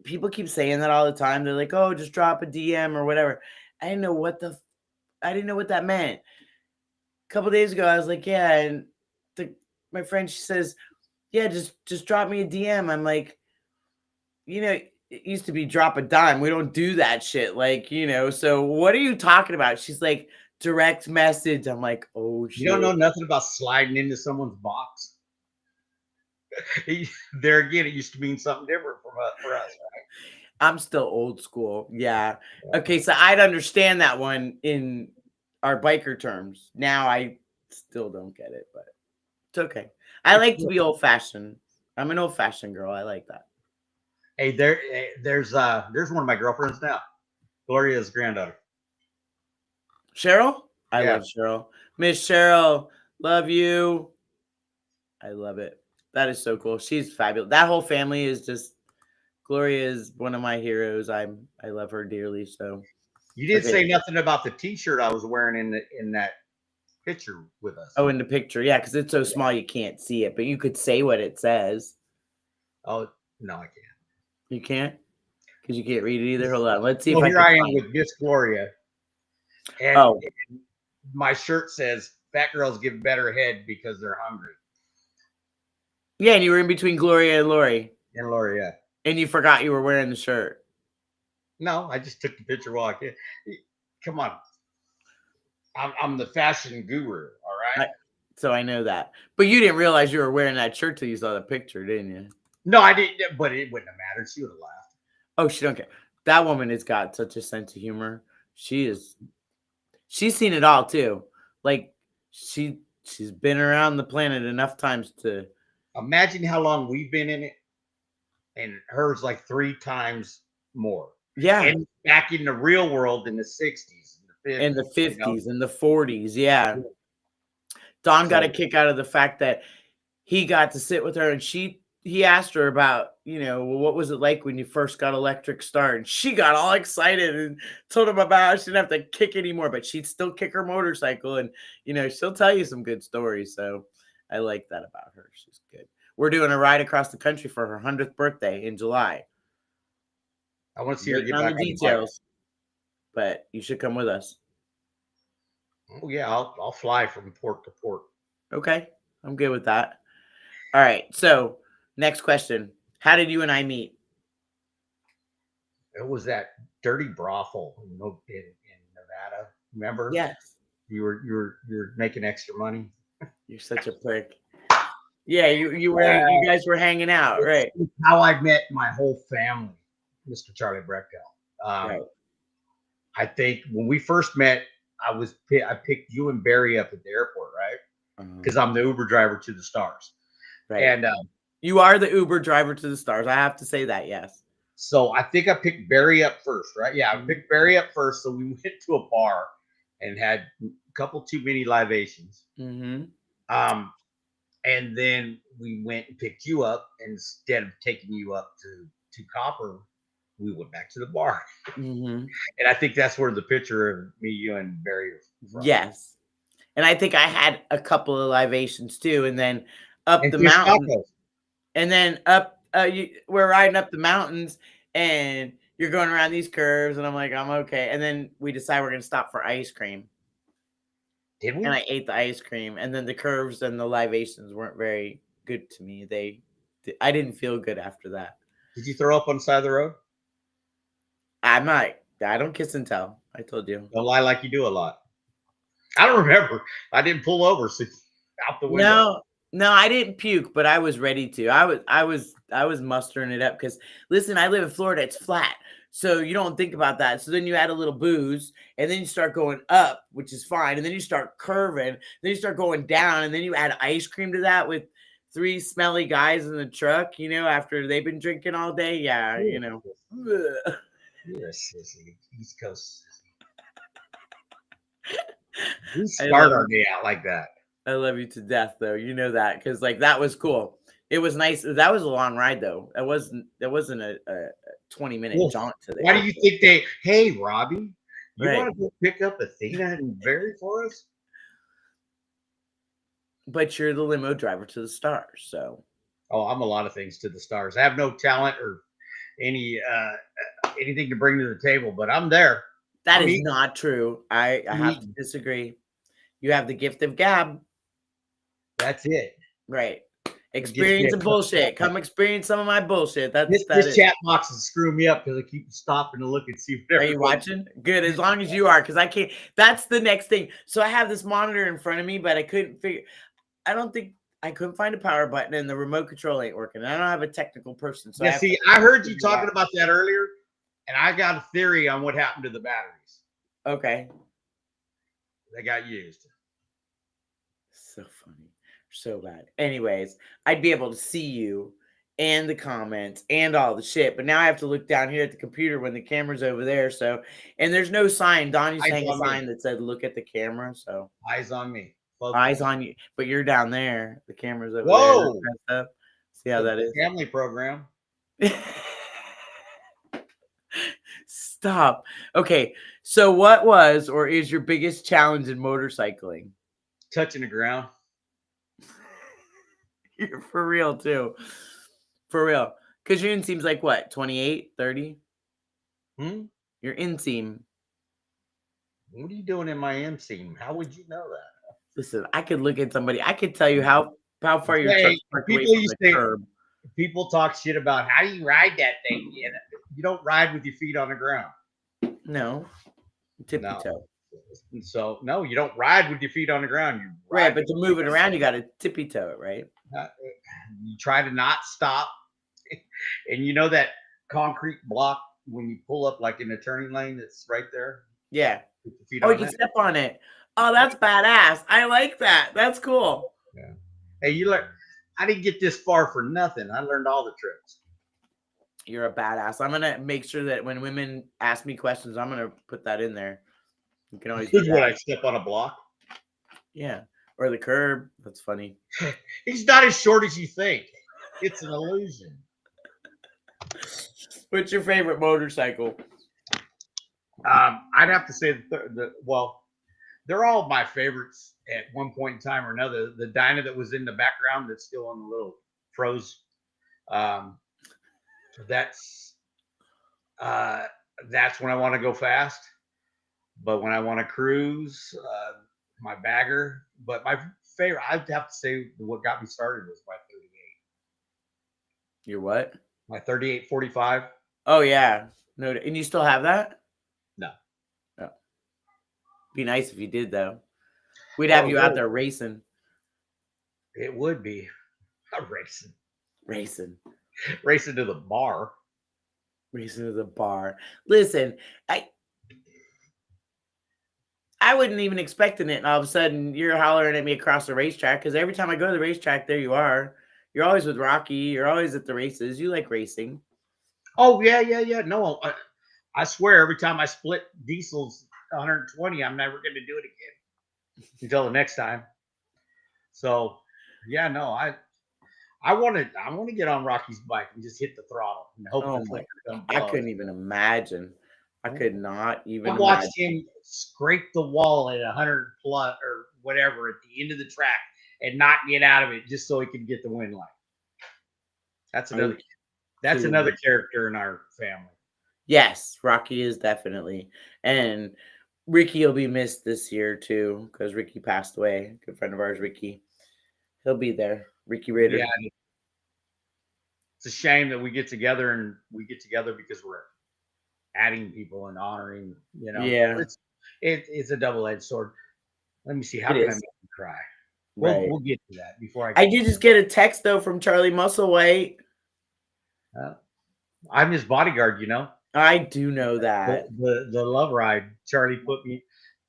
people keep saying that all the time. They're like, oh, just drop a DM or whatever. I didn't know what that meant. A couple days ago, I was like, yeah. And my friend, she says, yeah, just drop me a DM. I'm like, it used to be drop a dime. We don't do that shit. Like, so what are you talking about? She's like, direct message. I'm like, oh shit. You don't know nothing about sliding into someone's box. There again, it used to mean something different for us, right? I'm still old school. Yeah. Okay, so I'd understand that one in our biker terms. Now I still don't get it, but it's okay. I like to be old fashioned. I'm an old fashioned girl. I like that. Hey, there's one of my girlfriends now. Gloria's granddaughter. Cheryl? I love Cheryl. Miss Cheryl, love you. I love it. That is so cool. She's fabulous. That whole family is just, Gloria is one of my heroes. I love her dearly. So you didn't say nothing about the T-shirt I was wearing in that picture with us. Oh, in the picture. Yeah, because it's so small you can't see it, but you could say what it says. Oh, no, I can't. You can't? Because you can't read it either. Hold on. Let's see if I can I am with Miss Gloria. And my shirt says, fat girls give better head because they're hungry. Yeah, and you were in between Gloria and Lori. And Lori, yeah. And you forgot you were wearing the shirt. No, I just took the picture while I could. Come on. I'm the fashion guru, all right? So I know that. But you didn't realize you were wearing that shirt till you saw the picture, didn't you? No, I didn't, but it wouldn't have mattered. She would have laughed. Oh, she don't care. That woman has got such a sense of humor. She's seen it all too. Like she's been around the planet enough times to imagine how long we've been in it, and hers like 3 times more. Yeah, and back in the real world in the 60s, and the 50s, and the 40s. Yeah, Don got a kick out of the fact that he got to sit with her, and she he asked her about, well, what was it like when you first got electric start? And she got all excited and told him about how she didn't have to kick anymore, but she'd still kick her motorcycle. And, she'll tell you some good stories. So I like that about her. She's good. We're doing a ride across the country for her 100th birthday in July. I want to see her get on back the on details, but you should come with us. Oh yeah, I'll fly from port to port. Okay, I'm good with that. All right, so next question: how did you and I meet? It was that dirty brothel in Nevada. Remember? Yes. You were making extra money. You're such a prick. Yeah, you guys were hanging out, right? How I met my whole family, Mr. Charlie Brechtel. Right. I think when we first met, I picked you and Barry up at the airport, right? Because I'm the Uber driver to the stars. Right. And you are the Uber driver to the stars. I have to say that, yes. So I think I picked Barry up first, right? Yeah, I picked Barry up first. So we went to a bar and had a couple too many libations. Mm-hmm. And then we went and picked you up. Instead of taking you up to Copper, we went back to the bar. Mm-hmm. And I think that's where the picture of me, you, and Barry are from. Yes. And I think I had a couple of libations too. And then up the mountain. Tacos. And then we're riding up the mountains and you're going around these curves. And I'm like, I'm okay. And then we decide we're going to stop for ice cream. Did we? And I ate the ice cream. And then the curves and the libations weren't very good to me. I didn't feel good after that. Did you throw up on the side of the road? I don't kiss and tell. I told you. Don't lie like you do a lot. I don't remember. I didn't pull over out the window. No, I didn't puke, but I was ready to. I was mustering it up because listen, I live in Florida. It's flat. So you don't think about that. So then you add a little booze and then you start going up, which is fine. And then you start curving. Then you start going down. And then you add ice cream to that with 3 smelly guys in the truck, after they've been drinking all day. Yeah, You're a sissy. East Coast sissy. We start our day out like that. I love you to death, though. You know that because that was cool. It was nice. That was a long ride, though. That wasn't a 20-minute jaunt to there. Why do you think hey, Robby, you want to go pick up Athena and Barry for us? But you're the limo driver to the stars, so. Oh, I'm a lot of things to the stars. I have no talent or anything to bring to the table, but I'm there. That is not true. I have to disagree. You have the gift of gab. That's it. Right. Experience some bullshit. Come experience some of my bullshit. This chat box is screwing me up because I keep stopping to look and see whatever. Are you watching? Good. As long as you are, because I can't. That's the next thing. So I have this monitor in front of me, but I couldn't find a power button and the remote control ain't working. I don't have a technical person. So I heard you talking about that earlier, and I got a theory on what happened to the batteries. Okay. They got used. So funny. So bad. Anyways, I'd be able to see you and the comments and all the shit, but now I have to look down here at the computer when the camera's over there. So, and there's no sign. Donnie sang a sign that said, look at the camera. So eyes on me. Eyes on you. But you're down there. The camera's over there. See how that is? Family program. Stop. Okay. So what was or is your biggest challenge in motorcycling? Touching the ground. You're for real too. For real. Because your inseam's like what? 28, 30? Your inseam. What are you doing in my inseam? How would you know that? Listen, I could look at somebody. I could tell you how far your truck's parked away from the curb. People talk shit about how do you ride that thing? You don't ride with your feet on the ground. No. Tippy toe. So no, you don't ride with your feet on the ground. You right, but to move it around, you got to tippy toe it, right? You try to not stop, and you know that concrete block when you pull up like in the turning lane that's right there. Yeah. You can step on it. Oh, that's badass. I like that. That's cool. Yeah. Hey, I didn't get this far for nothing. I learned all the tricks. You're a badass. I'm gonna make sure that when women ask me questions, I'm gonna put that in there. You can always. What, I step on a block? Yeah, or the curb. That's funny. He's not as short as you think. It's an illusion. What's your favorite motorcycle? I'd have to say well, they're all my favorites at one point in time or another. The Dyna that was in the background that's still on the little pros. That's when I want to go fast. But when I want to cruise, my bagger. But my favorite, I'd have to say, what got me started was my 38. Your what? My 3845. Oh yeah, no, and you still have that? No. Oh. Be nice if you did though. We'd have you out there racing. It would be racing to the bar. Racing to the bar. Listen, I wasn't even expecting it, and all of a sudden you're hollering at me across the racetrack, because every time I go to the racetrack, there you are. You're always with Rocky. You're always at the races. You like racing. Oh, yeah. No, I swear every time I split diesels 120, I'm never going to do it again until the next time. So, yeah, no, I want to get on Rocky's bike and just hit the throttle and hope Oh my God. I couldn't even imagine. I could not even I watched him scrape the wall at 100 plus or whatever at the end of the track and not get out of it just so he could get the win line. That's another character in our family. Yes, Rocky is definitely. And Ricky will be missed this year too, because Ricky passed away. Good friend of ours, Ricky. He'll be there. Ricky Ritter. Yeah. It's a shame that we get together because we're adding people and honoring, Yeah. It's a double-edged sword. Let me see. How can I make you cry? Right. We'll get to that before I did just get a text though from Charlie Musselwhite. I'm his bodyguard, I do know that. The love ride. Charlie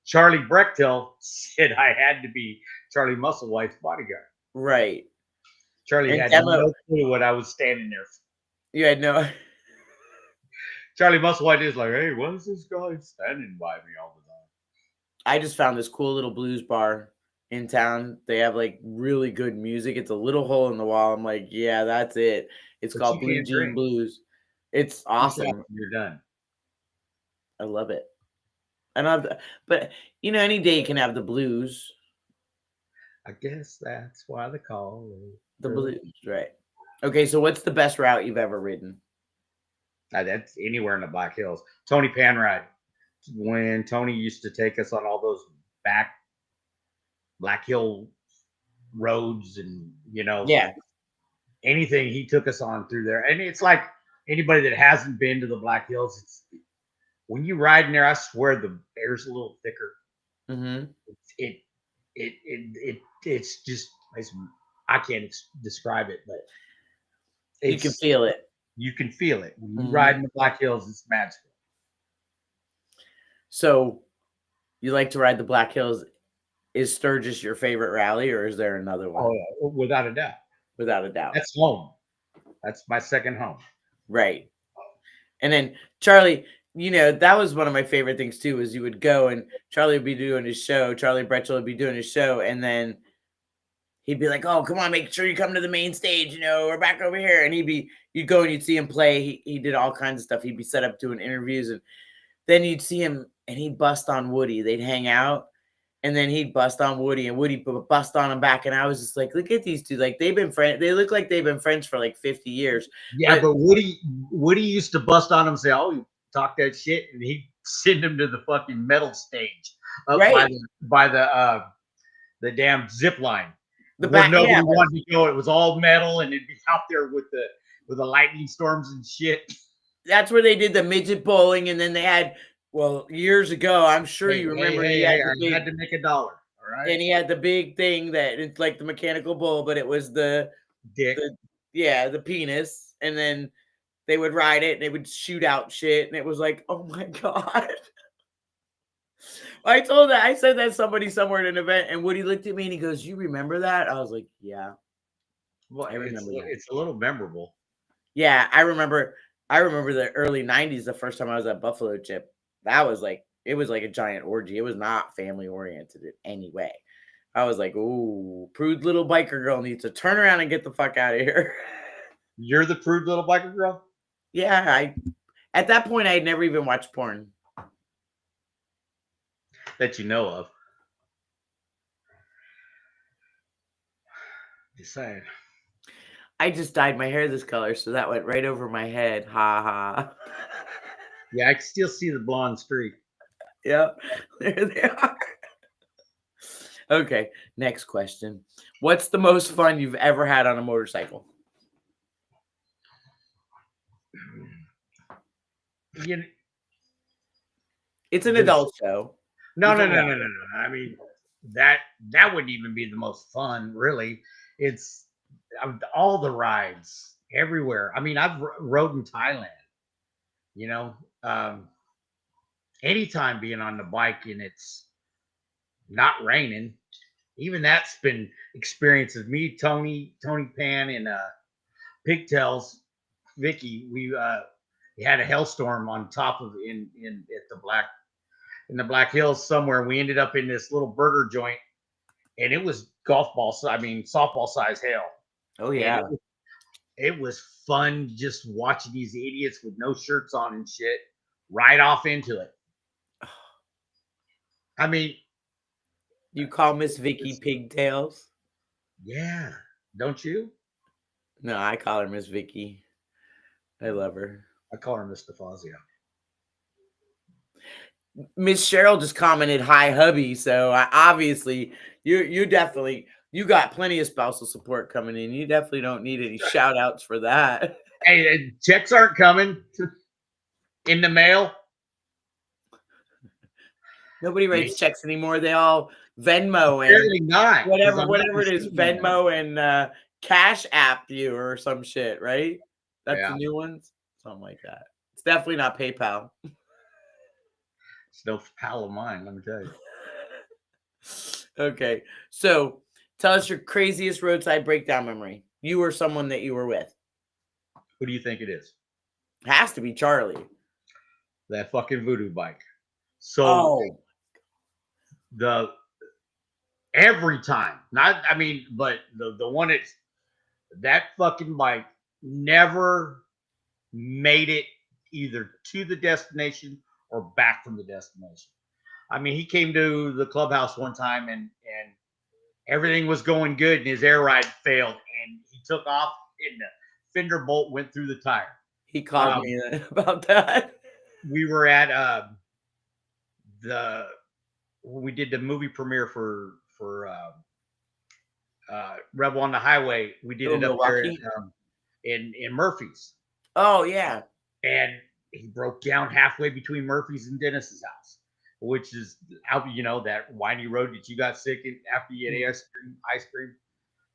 Brechtel said I had to be Charlie Musselwhite's bodyguard. Right. Charlie had no clue what I was standing there for. You had no. Charlie Musselwhite is like, hey, what is this guy standing by me all the time? I just found this cool little blues bar in town. They have like really good music. It's a little hole in the wall. I'm like, yeah, that's it. It's called Blue Jean Blues. It's awesome. You're done. I love it. But any day you can have the blues. I guess that's why they call it the blues, right? Okay, so what's the best route you've ever ridden? That's anywhere in the Black Hills. Tony Panride, when Tony used to take us on all those back Black Hill roads, and anything he took us on through there. And it's like anybody that hasn't been to the Black Hills, when you ride in there, I swear the air's a little thicker. Mm-hmm. It's just I can't describe it, but you can feel it. You can feel it when you ride in the Black Hills. It's magical. So, you like to ride the Black Hills? Is Sturgis your favorite rally, or is there another one? Oh, yeah, without a doubt. Without a doubt. That's home. That's my second home. Right. And then Charlie, that was one of my favorite things too, is you would go and Charlie would be doing his show. Charlie Brechtel would be doing his show. And then he'd be like, oh, come on, make sure you come to the main stage. We're back over here. And you'd go and you'd see him play. He did all kinds of stuff. He'd be set up doing interviews. And then you'd see him and he'd bust on Woody. They'd hang out. And then he'd bust on Woody, and Woody bust on him back. And I was just like, look at these two. Like, they've been friends. They look like they've been friends for like 50 years. Yeah, but Woody used to bust on him and say, oh, you talk that shit. And he'd send him to the fucking metal stage up by the damn zip line. Nobody wanted to go. It was all metal, and it'd be out there with the lightning storms and shit. That's where they did the midget bowling. And then they had... Well, years ago, I'm sure you remember he had And he had the big thing that it's like the mechanical bull, but it was the dick. The penis. And then they would ride it and they would shoot out shit. And it was like, oh my God. I said that somebody somewhere at an event, and Woody looked at me and he goes, you remember that? I was like, yeah. Well, I remember it's a little memorable. Yeah, I remember the early 90s, the first time I was at Buffalo Chip. That was it was like a giant orgy. It was not family oriented in any way. I was like, ooh, prude little biker girl needs to turn around and get the fuck out of here. You're the prude little biker girl? Yeah, at that point I had never even watched porn. That you know of. Just saying. I just dyed my hair this color, so that went right over my head. Ha ha. Yeah, I can still see the blonde streak. Yep, there they are. Okay, next question. What's the most fun you've ever had on a motorcycle? It's an adult show. No. You can laugh. I mean, that wouldn't even be the most fun, really. It's all the rides everywhere. I mean, I've rode in Thailand. You know, anytime being on the bike and it's not raining, even that's been experiences. Me, Tony Pan, and Pigtails, Vicky. We had a hailstorm on top of in the Black Hills somewhere. We ended up in this little burger joint, and it was softball size hail. Oh yeah. It was fun just watching these idiots with no shirts on and shit ride off into it. I mean, you call Miss Vicky Pigtails? Yeah, don't you? No, I call her Miss Vicky. I love her. I call her Miss Defazio. Miss Cheryl just commented, "Hi, hubby." So obviously, you definitely got plenty of spousal support coming in. You definitely don't need any shout outs for that. Hey, checks aren't coming in the mail. Nobody writes checks anymore. They all Venmo and not whatever it is, Venmo and Cash App you or some shit, right? That's the new ones, something like that. It's definitely not PayPal. It's no pal of mine, let me tell you. Okay, so tell us your craziest roadside breakdown memory. You or someone that you were with. Who do you think it is? Has to be Charlie. That fucking voodoo bike. So every time, but the one that fucking bike never made it either to the destination or back from the destination. I mean, he came to the clubhouse one time and everything was going good and his air ride failed and he took off and the fender bolt went through the tire. He called me about that. We were at we did the movie premiere for Rebel on the Highway. We did it up there in Murphy's. Oh yeah. And he broke down halfway between Murphy's and Dennis's house, which is out, that windy road that you got sick after you ate ice cream,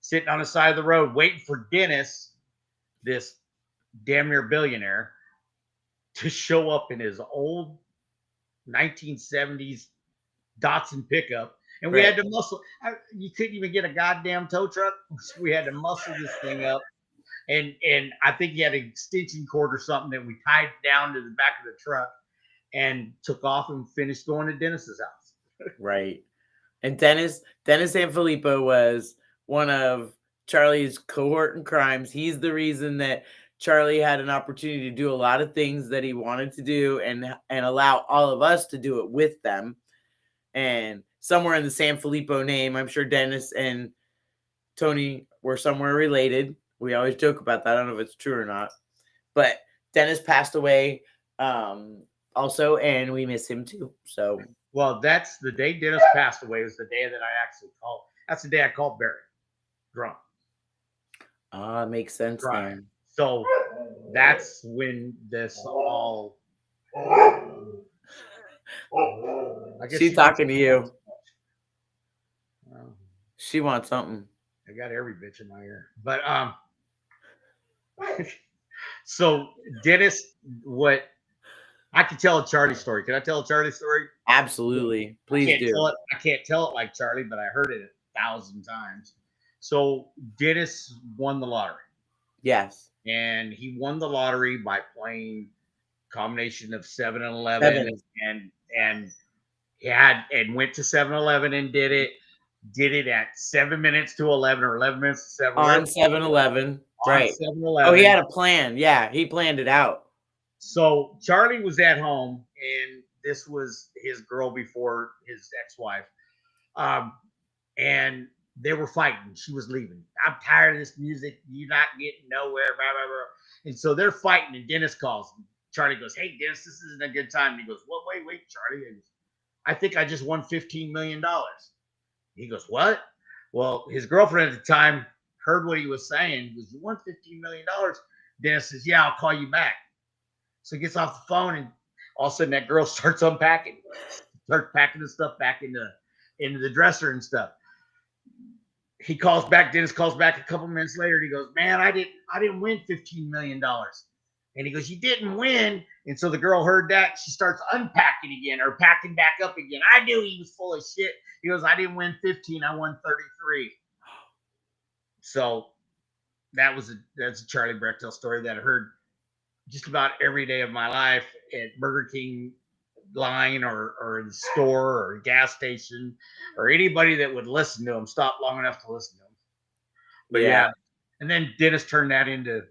sitting on the side of the road, waiting for Dennis, this damn near billionaire, to show up in his old 1970s Datsun pickup. And we had to muscle. You couldn't even get a goddamn tow truck. So we had to muscle this thing up. And I think he had an extension cord or something that we tied down to the back of the truck and took off and finished going to Dennis's house. Right. And Dennis Sanfilippo was one of Charlie's cohort in crimes. He's the reason that Charlie had an opportunity to do a lot of things that he wanted to do and allow all of us to do it with them. And somewhere in the Sanfilippo name, I'm sure Dennis and Tony were somewhere related. We always joke about that. I don't know if it's true or not. But Dennis passed away also, and we miss him too. So, well, that's the day Dennis passed away. Was the day that I actually called. That's the day I called Barry drunk. Makes sense then. So that's when this all. She's talking to you. She wants something. I got every bitch in my ear, but so Dennis, what I could tell a Charlie story. Can I tell a Charlie story? Absolutely, please do. I can't tell it like Charlie, but I heard it 1,000 times. So Dennis won the lottery. Yes, and he won the lottery by playing combination of 7-Eleven and went to 7-Eleven and did it at 7 minutes to 11 or 11 minutes to 7 on 7-Eleven. Right. 7-Eleven. Oh, he had a plan. Yeah, he planned it out. So Charlie was at home, and this was his girl before his ex-wife. And they were fighting. She was leaving. I'm tired of this music. You're not getting nowhere. Blah, blah, blah. And so they're fighting, and Dennis calls. Charlie goes, "Hey, Dennis, this isn't a good time." And he goes, "Well, wait, Charlie. I think I just won $15 million. He goes, "What?" Well, his girlfriend at the time heard what he was saying. He goes, "You won $15 million?" Dennis says, "Yeah, I'll call you back." So he gets off the phone, and all of a sudden that girl starts unpacking, starts packing the stuff back into the dresser and stuff. He calls back. Dennis calls back a couple minutes later. And he goes, "Man, I didn't win $15 million." And he goes, "You didn't win." And so the girl heard that. She starts unpacking again or packing back up again. I knew he was full of shit. He goes, "I didn't win 15. I won 33. So that's a Charlie Brechtel story that I heard just about every day of my life at Burger King line or in the store or gas station, or anybody that would listen to him stop long enough to listen to him. But yeah. And then Dennis turned that into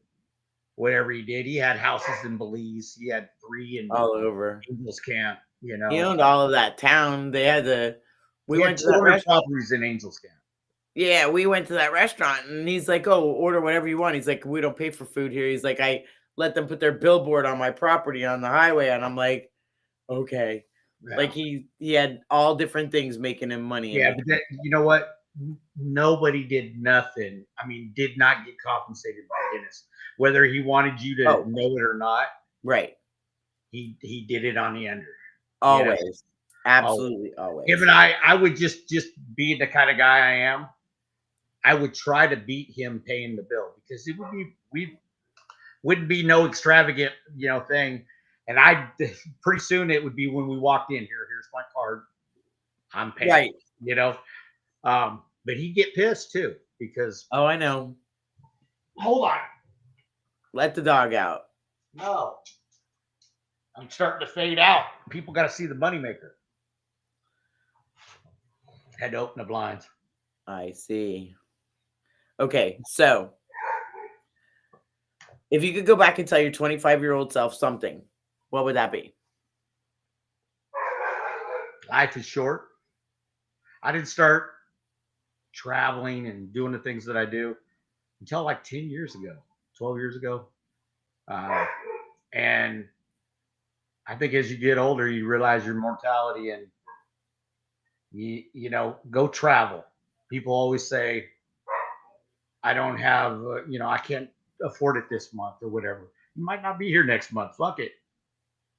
whatever he did. He had houses in Belize. He had 3 in all over Angels Camp. You know, he owned all of that town. They had we went to that restaurant. Properties in Angels Camp. Yeah, we went to that restaurant, and he's like, "Oh, order whatever you want." He's like, "We don't pay for food here." He's like, "I let them put their billboard on my property on the highway," and I'm like, "Okay." Yeah. Like he had all different things making him money. Yeah, but you know what? Nobody did nothing. I mean, did not get compensated by Dennis, whether he wanted you to know it or not. Right. He did it on the under. Always. You know? Absolutely always. Him and I would just be the kind of guy I am. I would try to beat him paying the bill, because it wouldn't be no extravagant, thing. And pretty soon it would be when we walked in, here's my card. I'm paying. Right. But he'd get pissed too, because I know. Hold on. Let the dog out. No. I'm starting to fade out. People got to see the moneymaker. Had to open the blinds. I see. Okay, so if you could go back and tell your 25-year-old self something, what would that be? Life is short. I didn't start traveling and doing the things that I do until like 10 years ago, 12 years ago. And I think as you get older, you realize your mortality, and go travel. People always say, I don't have, I can't afford it this month or whatever. You might not be here next month. Fuck it.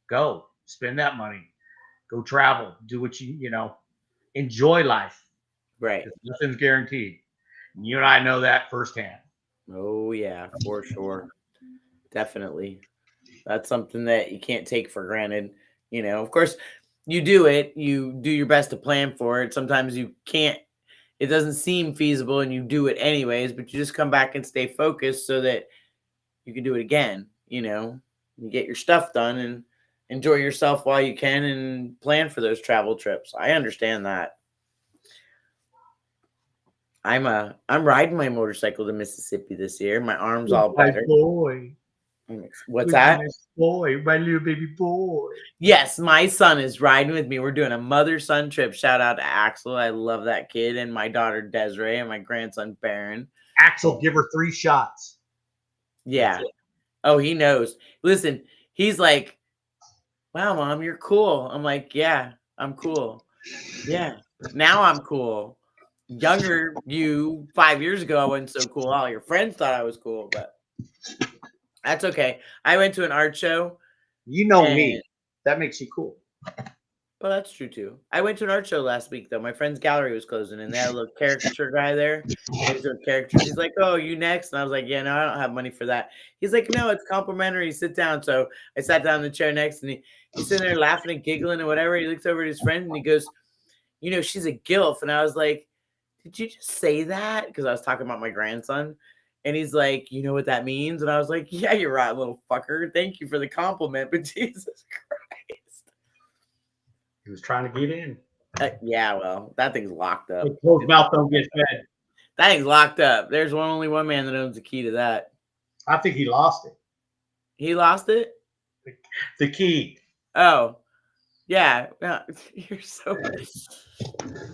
Go spend that money. Go travel. Do what enjoy life. Right. Nothing's guaranteed. You and I know that firsthand. Oh yeah, for sure. Definitely. That's something that you can't take for granted. Of course you do it. You do your best to plan for it. Sometimes you can't. It doesn't seem feasible and you do it anyways, but you just come back and stay focused so that you can do it again. You get your stuff done and enjoy yourself while you can and plan for those travel trips. I understand that. I'm riding my motorcycle to Mississippi this year. My arm's all better. Boy. What's that? Boy, my little baby boy. Yes, my son is riding with me. We're doing a mother-son trip. Shout out to Axel. I love that kid. And my daughter Desiree and my grandson Baron. Axel, give her 3 shots. Yeah. Oh, he knows. Listen, he's like, "Wow, Mom, you're cool." I'm like, "Yeah, I'm cool." Yeah. Now I'm cool. Younger you 5 years ago, I wasn't so cool. All your friends thought I was cool, but that's okay. I went to an art show. You know me. That makes you cool. Well, that's true too. I went to an art show last week though. My friend's gallery was closing, and they had a little caricature guy there. He was doing caricatures. He's like, "Oh, you next?" And I was like, "Yeah, no, I don't have money for that." He's like, "No, it's complimentary. Sit down." So I sat down in the chair next, and he's sitting there laughing and giggling and whatever. He looks over at his friend and he goes, "She's a gilf." And I was like, "Did you just say that?" Because I was talking about my grandson. And he's like, "You know what that means?" And I was like, "Yeah, you're right, little fucker. Thank you for the compliment, but Jesus Christ." He was trying to get in. Yeah, well, that thing's locked up. Closed mouth don't get fed. That thing's locked up. There's only one man that owns the key to that. I think he lost it. He lost it? The key. Oh. Yeah. You're so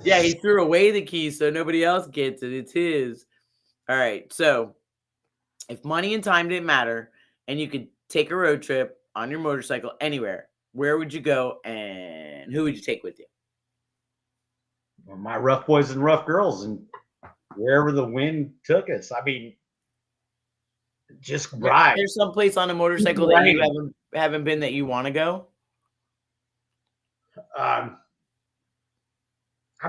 Yeah, he threw away the key so nobody else gets it. It's his. All right. So if money and time didn't matter and you could take a road trip on your motorcycle anywhere, where would you go and who would you take with you? Well, my rough boys and rough girls, and wherever the wind took us. I mean, just ride. There's some place on a motorcycle that you haven't been that you want to go? I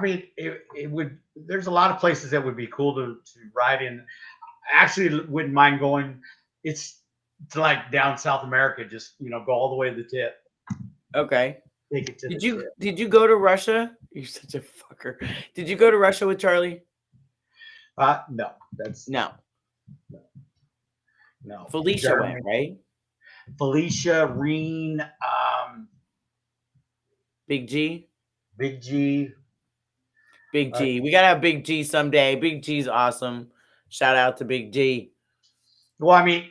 mean, it would. There's a lot of places that would be cool to ride in. I actually wouldn't mind going. It's to like down South America. Just go all the way to the tip. Okay. Take it to Did you go to Russia? You're such a fucker. Did you go to Russia with Charlie? No. That's no. Felicia Germany. went, right? Felicia, Reen, Big G. Big G. Big G. We gotta have Big G someday. Big G's awesome. Shout out to Big G. Well, I mean,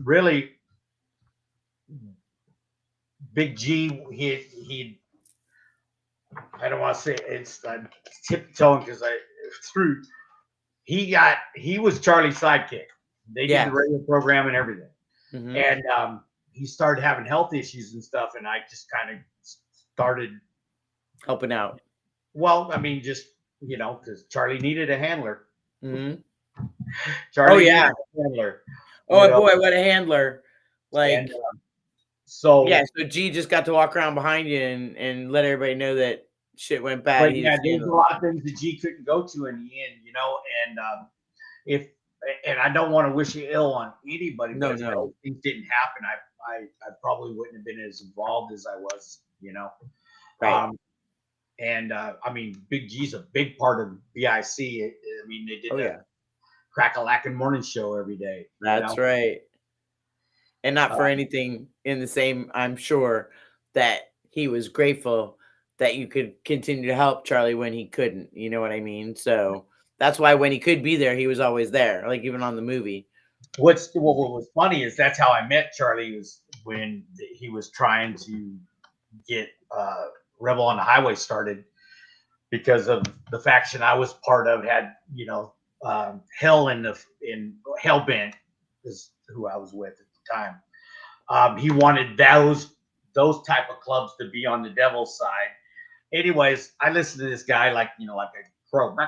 really, Big G. He. I don't want to say it's tiptoeing because through. He was Charlie's sidekick. They did the radio program and everything, and he started having health issues and stuff, and I just kind of started helping out. Well, I mean, just because Charlie needed a handler. Mm-hmm. Charlie needed a handler. Oh boy, what a handler! Like, and, so G just got to walk around behind you and let everybody know that shit went bad. But there's a lot of things that G couldn't go to in the end, and I don't want to wish you ill on anybody. No. If things didn't happen, I probably wouldn't have been as involved as I was, Right. I mean, Big G's a big part of BIC. I mean, they did the crack-a-lackin' morning show every day. That's right. And not for anything in the same, I'm sure that he was grateful that you could continue to help Charlie when he couldn't. You know what I mean? So that's why when he could be there, he was always there, like even on the movie. What was funny is that's how I met Charlie, was when he was trying to get Rebel on the Highway started, because of the faction I was part of had Hell in Hellbent is who I was with at the time. He wanted those type of clubs to be on the devil's side. Anyways, I listened to this guy like a crow. And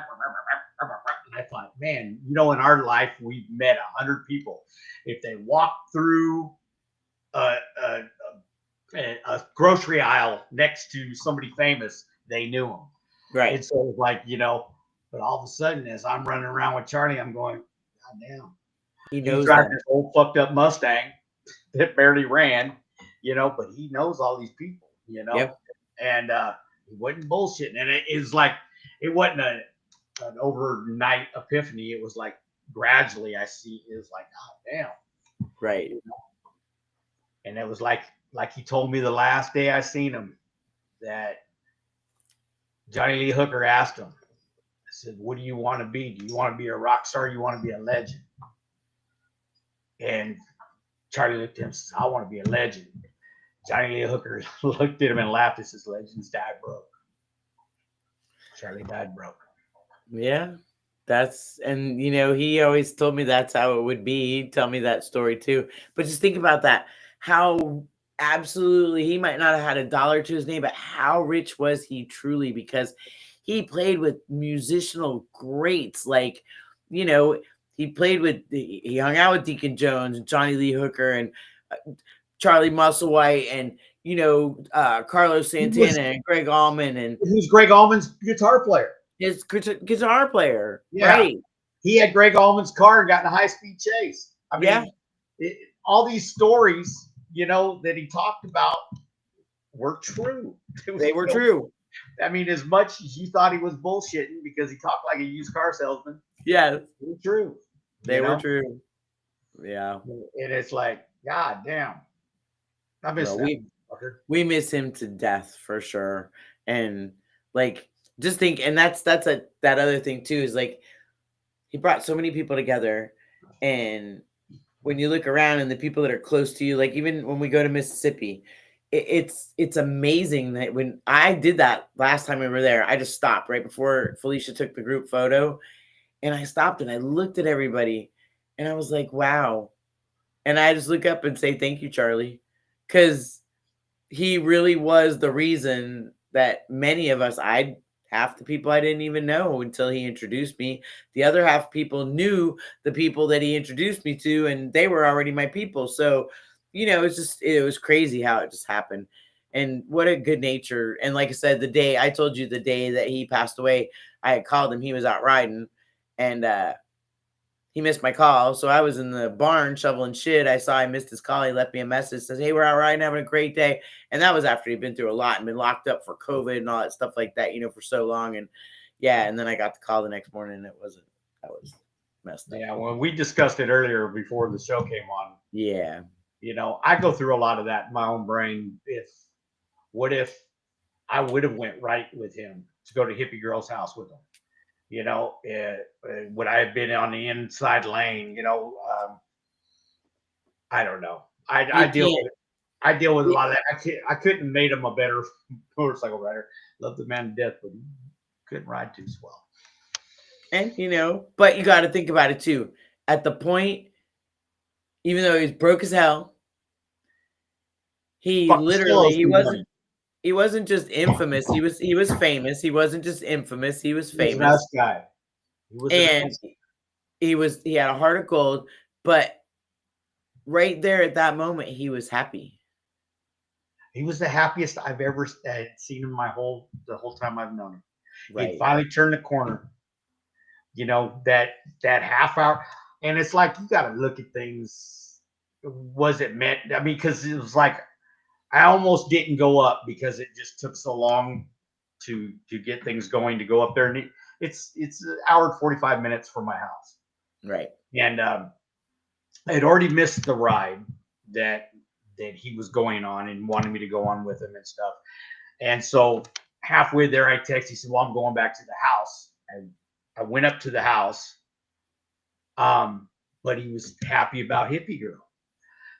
I thought, man, in our life we've met 100 people. If they walked through a grocery aisle next to somebody famous, they knew him. Right. And so it was like, but all of a sudden, as I'm running around with Charlie, I'm going, God damn. He knows driving this old fucked up Mustang that barely ran, but he knows all these people, Yep. And he wasn't bullshitting. And it is like, it wasn't an overnight epiphany. It was like gradually it was like, oh, damn. Right. And it was like he told me the last day I seen him that Johnny Lee Hooker asked him, I said, what do you want to be? Do you want to be a rock star? Or you want to be a legend? And Charlie looked at him and says, I want to be a legend. Johnny Lee Hooker looked at him and laughed and says, legends die broke. Charlie died broke. Yeah. And he always told me that's how it would be. He'd tell me that story too. But just think about that. How absolutely, he might not have had a dollar to his name, but how rich was he truly? Because he played with musicianal greats. Like, he hung out with Deacon Jones and Johnny Lee Hooker and Charlie Musselwhite and, Carlos Santana and Greg Allman. And who's Greg Allman's guitar player? His guitar player. Yeah. Right. He had Greg Allman's car and got in a high-speed chase. I mean, all these stories, that he talked about were true. They were true. I mean, as much as you thought he was bullshitting because he talked like a used car salesman. Yeah. They were true. They were true. Yeah. And it's like, God damn. I miss we miss him to death for sure. And like, just think, and that's that other thing too, is like, he brought so many people together, and when you look around and the people that are close to you, like even when we go to Mississippi, it's amazing that when I did that last time we were there, I just stopped right before Felicia took the group photo, and I stopped and I looked at everybody, and I was like, wow. And I just look up and say, thank you, Charlie, because he really was the reason that many of us, half the people I didn't even know until he introduced me. The other half people knew the people that he introduced me to, and they were already my people. So, it was crazy how it just happened. And what a good nature. And like I said, I told you the day that he passed away, I had called him, he was out riding, and he missed my call. So I was in the barn shoveling shit. I saw I missed his call. He left me a message, says, hey, we're out riding, having a great day. And that was after he'd been through a lot and been locked up for COVID and all that stuff like that, for so long. And yeah, and then I got the call the next morning, and that was messed up. Yeah, when we discussed it earlier before the show came on. Yeah. I go through a lot of that in my own brain. What if I would have went right with him to go to Hippie Girl's house with him? Would I have been on the inside lane? I don't know. I deal with a lot of that. I couldn't have made him a better motorcycle rider. Love the man to death, but he couldn't ride too swell. And but you got to think about it too. At the point, even though he was broke as hell, he wasn't just infamous. He was famous. He wasn't just infamous. He was famous. He was a nice guy. He had a heart of gold, but right there at that moment, he was happy. He was the happiest I've ever seen him the whole time I've known him. Right. He finally turned the corner. That half hour, and it's like you got to look at things. Was it meant? I mean, because it was like I almost didn't go up because it just took so long to get things going to go up there, and it's an hour and 45 minutes from my house. Right. And I had already missed the ride that he was going on and wanted me to go on with him and stuff. And so halfway there, I texted. He said, well, I'm going back to the house. And I went up to the house. But he was happy about Hippie Girl.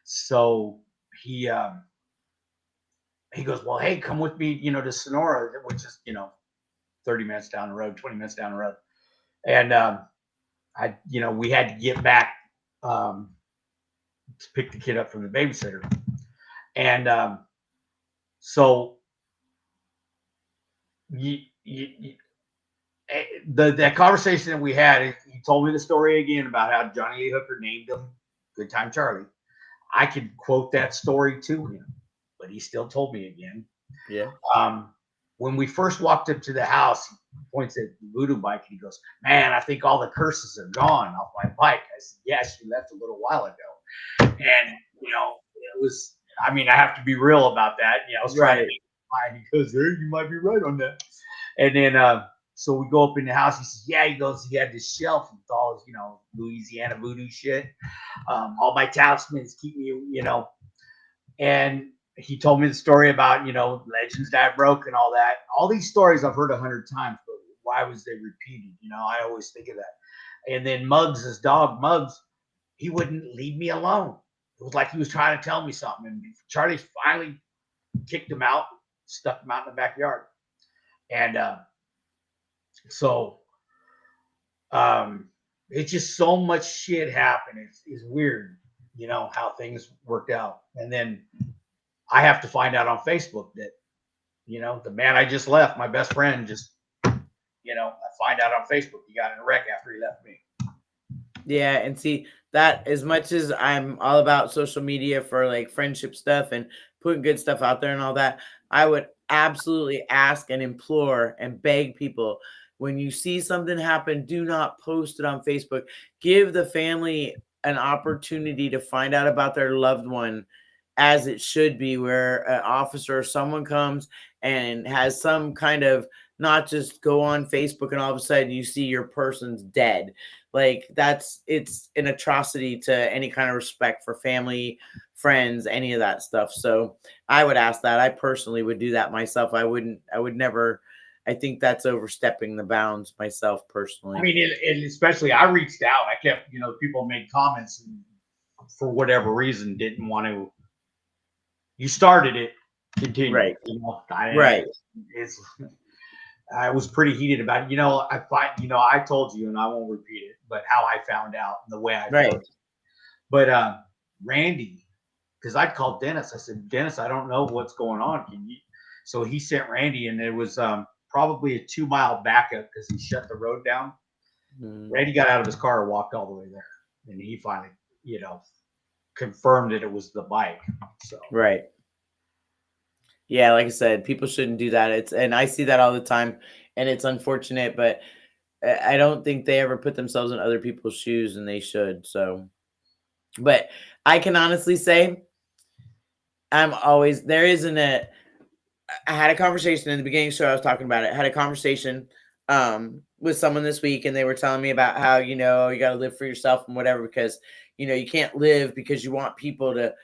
So he goes, well, hey, come with me, to Sonora, which is, 30 minutes down the road, 20 minutes down the road. And we had to get back to pick the kid up from the babysitter. And so that conversation that we had, he told me the story again about how Johnny Lee Hooker named him Good Time Charlie. I could quote that story to him, but he still told me again. Yeah. When we first walked up to the house, he points at the voodoo bike and he goes, man, I think all the curses are gone off my bike. I said, yeah, she left a little while ago. And, it was, I have to be real about that. I was trying to make it fine. He goes, hey, you might be right on that. And then, so we go up in the house. He says, yeah, he had this shelf with all his, Louisiana voodoo shit. All my talismans keep me, and he told me the story about, legends that broke and all that. All these stories I've heard 100 times, but why was they repeated? I always think of that. And then Muggs, his dog, Muggs, he wouldn't leave me alone. It was like he was trying to tell me something. And Charlie finally kicked him out, stuck him out in the backyard. And it's just so much shit happened. It's weird, how things worked out. And then I have to find out on Facebook that, the man I just left, my best friend, just, I find out on Facebook he got in a wreck after he left me. Yeah, and see that as much as I'm all about social media for like friendship stuff and putting good stuff out there and all that, I would absolutely ask and implore and beg people, when you see something happen, do not post it on Facebook. Give the family an opportunity to find out about their loved one as it should be, where an officer or someone comes and has some kind of, not just go on Facebook and all of a sudden you see your person's dead. Like it's an atrocity to any kind of respect for family, friends, any of that stuff. So I would ask that. I personally would do that myself. I would never, I think that's overstepping the bounds myself personally. And especially I reached out. I kept, people made comments and for whatever reason, didn't want to. You started it, continue. Right. Right. I was pretty heated about it. I told you, and I won't repeat it, but how I found out and the way I found it. But Randy, because I called Dennis, I said, Dennis, I don't know what's going on. So he sent Randy, and it was probably a 2-mile backup because he shut the road down. Randy got out of his car and walked all the way there, and he finally, confirmed that it was the bike. So right. Yeah, like I said, people shouldn't do that. And I see that all the time, and it's unfortunate, but I don't think they ever put themselves in other people's shoes, and they should. So, but I can honestly say, there isn't I had a conversation in the beginning of the show. I was talking about it. I had a conversation with someone this week, and they were telling me about how, you got to live for yourself and whatever, because, you can't live because you want people to,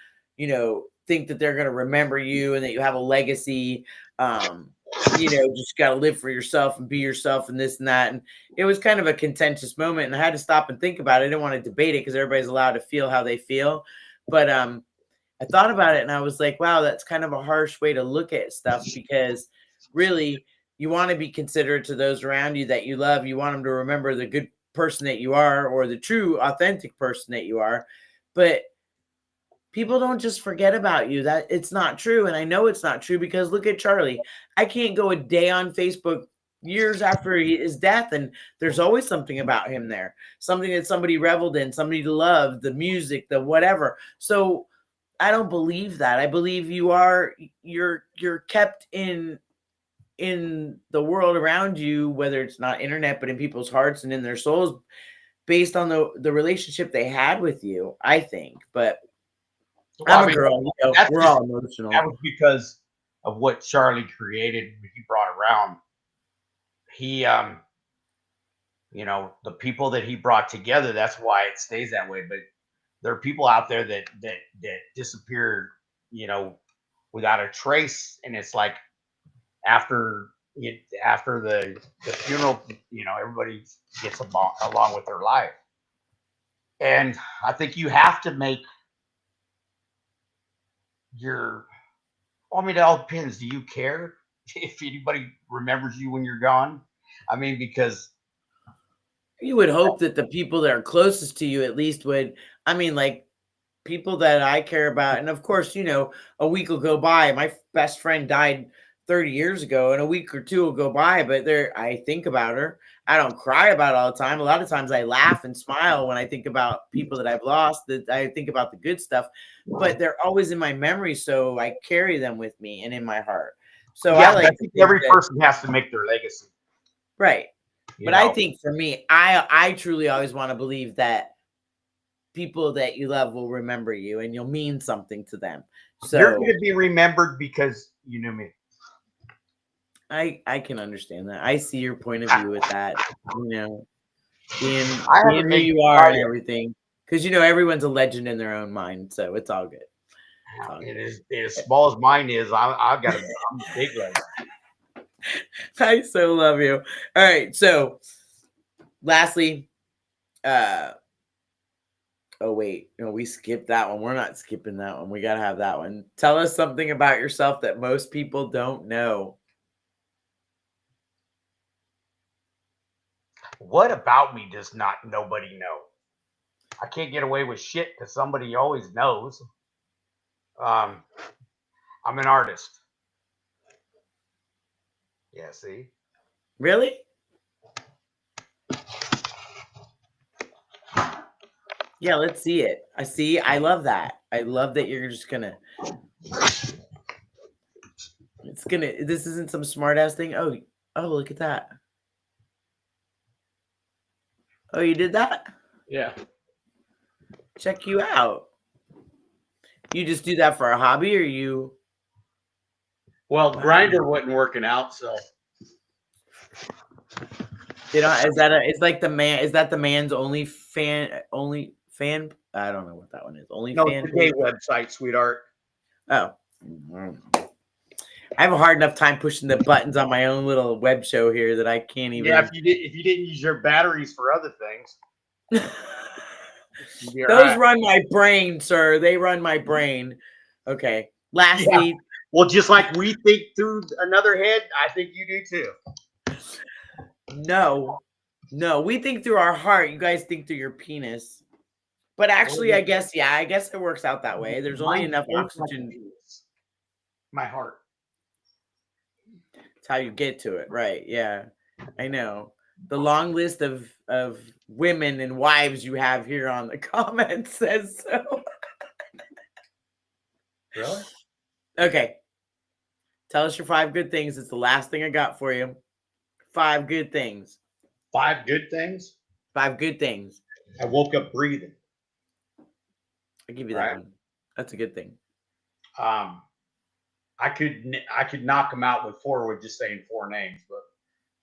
think that they're going to remember you and that you have a legacy. Just got to live for yourself and be yourself and this and that. And it was kind of a contentious moment, and I had to stop and think about it. I didn't want to debate it because everybody's allowed to feel how they feel. But I thought about it, and I was like, wow, that's kind of a harsh way to look at stuff, because really you want to be considerate to those around you that you love. You want them to remember the good person that you are, or the true, authentic person that you are. But people don't just forget about you. That it's not true. And I know it's not true, because look at Charlie. I can't go a day on Facebook years after his death, and there's always something about him there, something that somebody reveled in, somebody loved, the music, the whatever. So I don't believe that. I believe you're kept in the world around you, whether it's not internet, but in people's hearts and in their souls, based on the relationship they had with you, I think. But I'm a girl. We're all emotional. That was because of what Charlie created. He brought around. He, the people that he brought together. That's why it stays that way. But there are people out there that disappear, without a trace. And it's like after the funeral, everybody gets along with their life. And I think you have to make it all depends. Do you care if anybody remembers you when you're gone? I mean, because you would hope that the people that are closest to you at least would. I mean, like people that I care about. And of course, a week will go by. My best friend died 30 years ago, and a week or two will go by, but I think about her. I don't cry about it all the time. A lot of times I laugh and smile when I think about people that I've lost, that I think about the good stuff, but they're always in my memory. So I carry them with me and in my heart. So yeah, I think every person has to make their legacy. Right. But I think for me, I truly always want to believe that people that you love will remember you and you'll mean something to them. So you're going to be remembered because you knew me. I can understand that. I see your point of view with that, being who you are and everything. Because everyone's a legend in their own mind, so it's all good. As small as mine is, I'm a big legend. I so love you. All right, so lastly, oh wait, no, we skipped that one. We're not skipping that one. We gotta have that one. Tell us something about yourself that most people don't know. What about me does not nobody know? I can't get away with shit because somebody always knows. I'm an artist. Yeah, see? Really? Yeah, let's see it. I love that. I love that you're just gonna. This isn't some smart ass thing. Oh, look at that. Oh, you did that? Yeah. Check you out. You just do that for a hobby, or you? Well, Grinder wasn't working out, so. Is that the man's only fan? I don't know what that one is. It's a gay website, sweetheart. Oh. I have a hard enough time pushing the buttons on my own little web show here that I can't even. Yeah, if you didn't use your batteries for other things. You're Those right. run my brain, sir. They run my brain. Okay. Lastly, Well, just like we think through another head, I think you do too. no. We think through our heart. You guys think through your penis. But actually, I guess it works out that way. There's only Mine enough shaped like a oxygen. penis. My heart. It's how you get to it, right? Yeah, I know. The long list of women and wives you have here on the comments says so. Really? Okay. Tell us your 5 good things. It's the last thing I got for you. 5 good things. 5 good things. 5 good things. I woke up breathing. I'll give you that one. That's a good thing. I could knock them out with 4 with just saying 4 names, but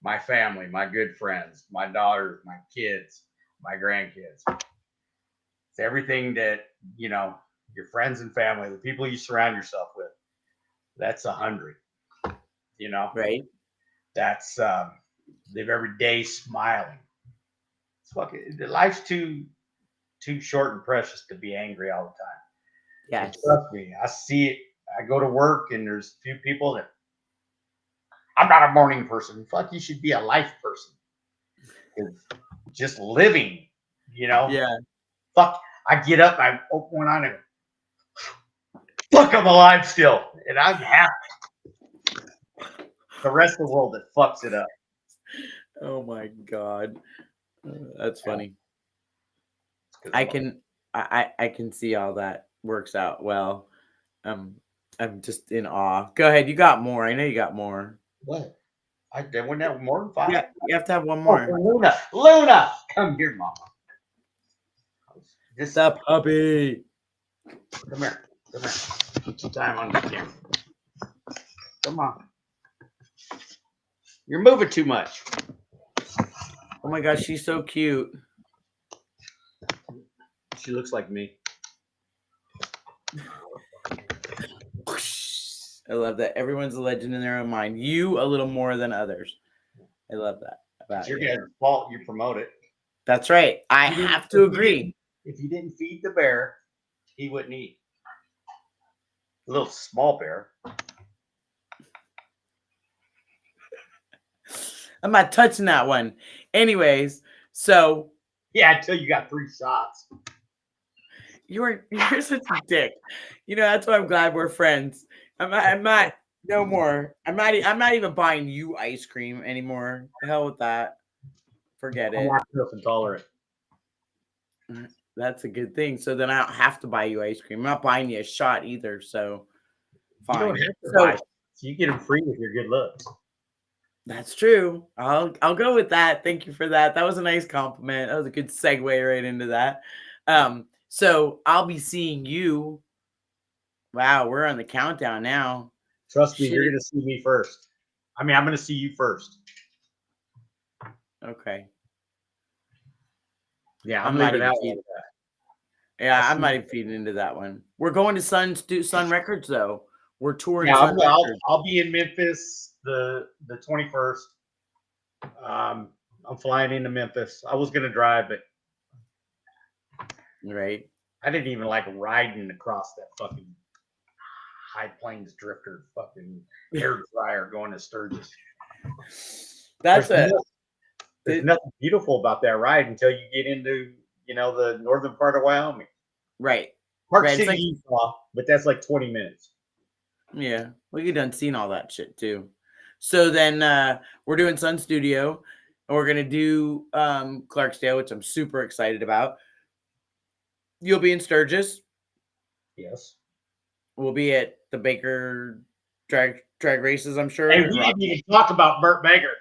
my family, my good friends, my daughters, my kids, my grandkids. It's everything that, your friends and family, the people you surround yourself with. That's 100. Right? That's live every day smiling. It's fucking life's too short and precious to be angry all the time. Yes. And trust me, I see it. I go to work and there's a few people that I'm not a morning person. Fuck, you should be a life person. Just living, Yeah. Fuck, I get up, I open one eye and fuck, I'm alive still. And I'm happy. The rest of the world that fucks it up. Oh my God. That's funny. I can see how that works out well. I'm just in awe. Go ahead. You got more. I know you got more. What? I wouldn't have more than 5. Yeah, you have to have one more. Oh, Luna, come here, mama. What's up, puppy? Come here. Put some time on the camera. Come on. You're moving too much. Oh my gosh, she's so cute. She looks like me. I love that. Everyone's a legend in their own mind. You a little more than others. I love that about It's your you. guys' fault you promote it. That's right. I have to agree. If you didn't feed the bear, he wouldn't eat. A little small bear. I'm not touching that one. Anyways, so Yeah, until you got 3 shots. you're such a dick. That's why I'm glad we're friends. I'm not no more. I'm not even buying you ice cream anymore. The hell with that. Forget I'm it. lactose intolerant. That's a good thing. So then I don't have to buy you ice cream. I'm not buying you a shot either. So fine. You don't have to buy it. So you get them free with your good looks. That's true. I'll go with that. Thank you for that. That was a nice compliment. That was a good segue right into that. So I'll be seeing you. Wow, we're on the countdown now. Trust me, you're gonna see me first. I'm gonna see you first. Okay. Yeah, I'm leaving out. Yeah, I'm not even feeding into that one. We're going to Sun Records though. We're touring. Yeah, Sun Records. I'll be in Memphis the 21st. I'm flying into Memphis. I was gonna drive, but right. I didn't even like riding across that fucking High Plains drifter fucking hair dryer going to Sturgis. There's nothing beautiful about that ride until you get into the northern part of Wyoming. Right. Park City, Utah, but that's like 20 minutes. Yeah, well, you done seen all that shit too. So then we're doing Sun Studio, and we're gonna do Clarksdale, which I'm super excited about. You'll be in Sturgis. Yes. We'll be at the Baker drag races, I'm sure. Hey, we didn't even talk about Burt Baker.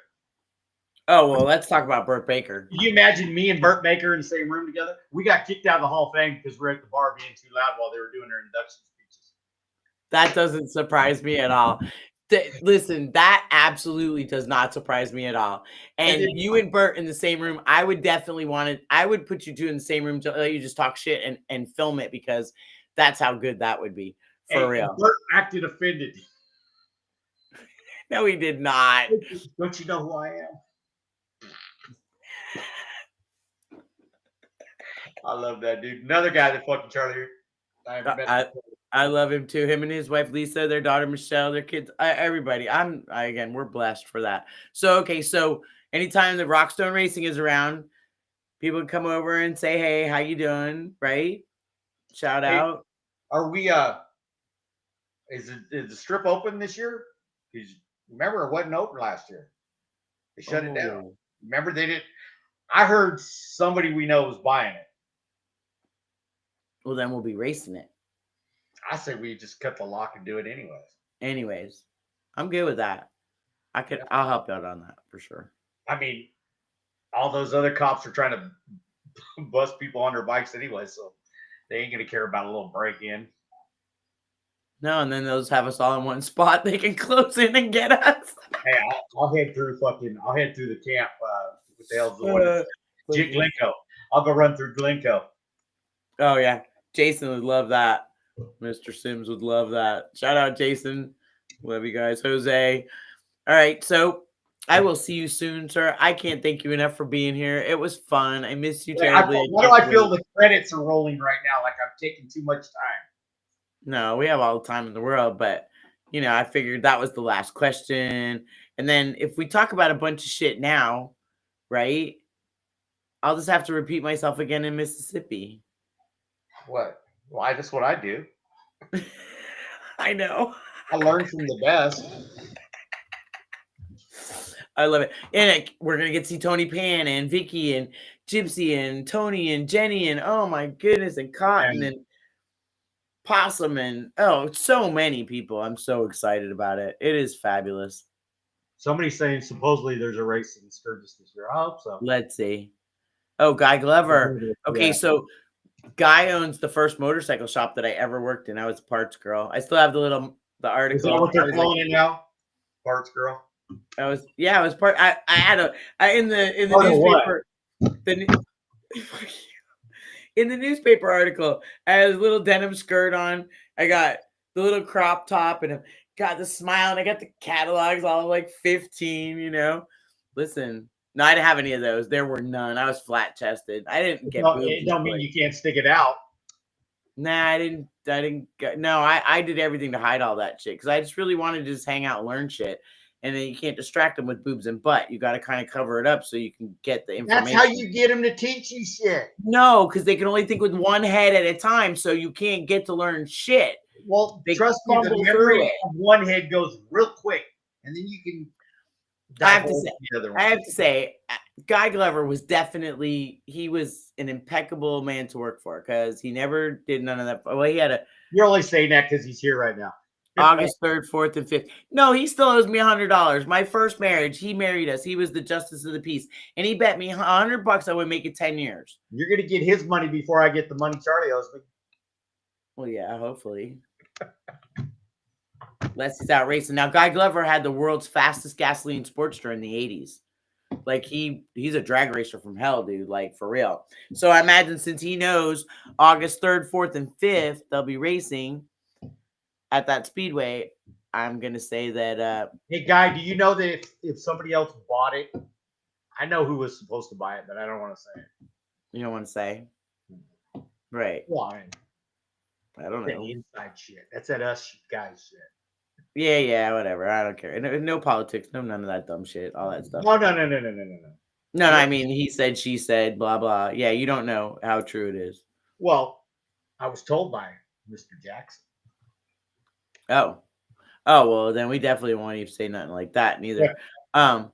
Oh, well, let's talk about Burt Baker. Can you imagine me and Burt Baker in the same room together? We got kicked out of the Hall of Fame because we're at the bar being too loud while they were doing their induction speeches. That doesn't surprise me at all. Listen, that absolutely does not surprise me at all. And you and Burt in the same room, I would definitely I would put you two in the same room to let you just talk shit and film it, because that's how good that would be. For real. Burt acted offended. No, he did not. Don't you know who I am? I love that dude. Another guy that fucking Charlie. I haven't met. I love him too. Him and his wife Lisa, their daughter Michelle, their kids, everybody. Again, we're blessed for that. So okay, so anytime the Rockstone Racing is around, people come over and say, "Hey, how you doing?" Right? Shout Hey, out. are we? Is the strip open this year? Because remember, it wasn't open last year. They shut it down. Oh. Remember, they did. I heard somebody we know was buying it. Well, then we'll be racing it. I say we just cut the lock and do it Anyways, I'm good with that. I'll help out on that for sure. I mean, all those other cops are trying to bust people on their bikes anyway, so they ain't gonna care about a little break in. No, and then they'll just have us all in one spot. They can close in and get us. Hey, I'll head through the camp. What the hell's the one? Glencoe. I'll go run through Glencoe. Oh yeah, Jason would love that. Mr. Sims would love that. Shout out, Jason. Love you guys. Jose. All right, so I will see you soon, sir. I can't thank you enough for being here. It was fun. I miss you terribly. Why do I feel the credits are rolling right now? Like I've taken too much time. No, we have all the time in the world, but I figured that was the last question. And then if we talk about a bunch of shit now, right? I'll just have to repeat myself again in Mississippi. What? Why? That's what I do. I know. I learned from the best. I love it. And we're going to get to see Tony Pan and Vicky and Gypsy and Tony and Jenny and oh my goodness, and Cotton and Possum and so many people. I'm so excited about it. It is fabulous. Somebody's saying supposedly there's a race in Sturgis this year. I hope so. Let's see. Oh, Guy Glover. Okay, yeah. So Guy owns the first motorcycle shop that I ever worked in. I was a parts girl. I still have the article. Is that what they're calling it now? Parts girl. I was part. I had in the newspaper. In the newspaper article, I had a little denim skirt on. I got the little crop top and I got the smile and I got the catalogs all like 15. Listen. No, I didn't have any of those. There were none. I was flat chested. I didn't get boobs. It don't mean you can't stick it out. Nah, I didn't get, no, I did everything to hide all that shit because I just really wanted to just hang out and learn shit. And then you can't distract them with boobs and butt. You got to kind of cover it up so you can get the information. That's how you get them to teach you shit. No, because they can only think with one head at a time, so you can't get to learn shit. Well, trust me, the memory of one head goes real quick, and then you can. I have to say, Guy Glover was he was an impeccable man to work for because he never did none of that. Well, he had You're only saying that because he's here right now. August 3rd, 4th, and 5th. No, he still owes me $100. My first marriage, he married us. He was the justice of the peace, and he bet me $100 I would make it 10 years. You're gonna get his money before I get the money Charlie owes me. Well, yeah, hopefully. Leslie's out racing. Now, Guy Glover had the world's fastest gasoline Sportster in the 80s. Like, he's a drag racer from hell, dude. Like, for real. So, I imagine since he knows August 3rd, 4th, and 5th, they'll be racing at that speedway, I'm going to say that... hey, Guy, do you know that if somebody else bought it, I know who was supposed to buy it, but I don't want to say it. You don't want to say? Right. Why? I don't know. Inside shit. That's at us guys shit. Yeah, whatever. I don't care. No politics, none of that dumb shit, all that stuff. No. No, I mean, he said, she said, blah, blah. Yeah, you don't know how true it is. Well, I was told by Mr. Jackson. Oh, well, then we definitely won't even say nothing like that neither. Yeah.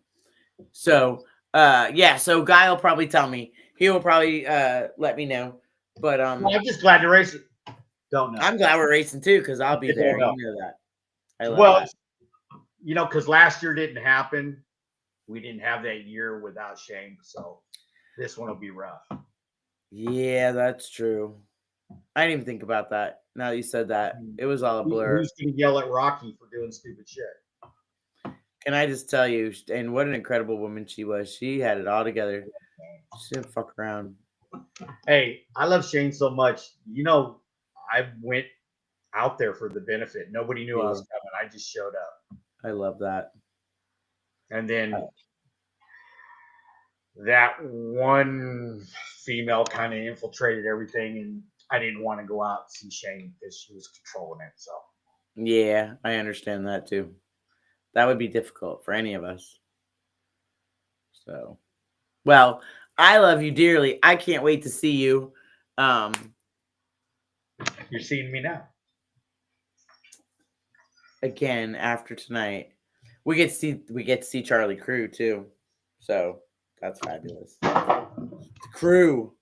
So Guy will probably tell me. He will probably let me know. But well, I'm just glad to race it. Don't know. I'm glad we're racing too because I'll be there. You know that. That. Because last year didn't happen. We didn't have that year without Shane, so this one will be rough. Yeah, that's true. I didn't even think about that. Now that you said that, it was all a blur. Who's going to yell at Rocky for doing stupid shit? Can I just tell you, and what an incredible woman she was. She had it all together. She didn't fuck around. Hey, I love Shane so much. I went out there for the benefit. Nobody knew I was coming. I just showed up. I love that. And then that one female kind of infiltrated everything, and I didn't want to go out and see Shane because she was controlling it. So Yeah, I understand that too. That would be difficult for any of us. So, well, I love you dearly. I can't wait to see you. you're seeing me now. Again after tonight. We get to see Charlie Crew too. So that's fabulous. The Crew.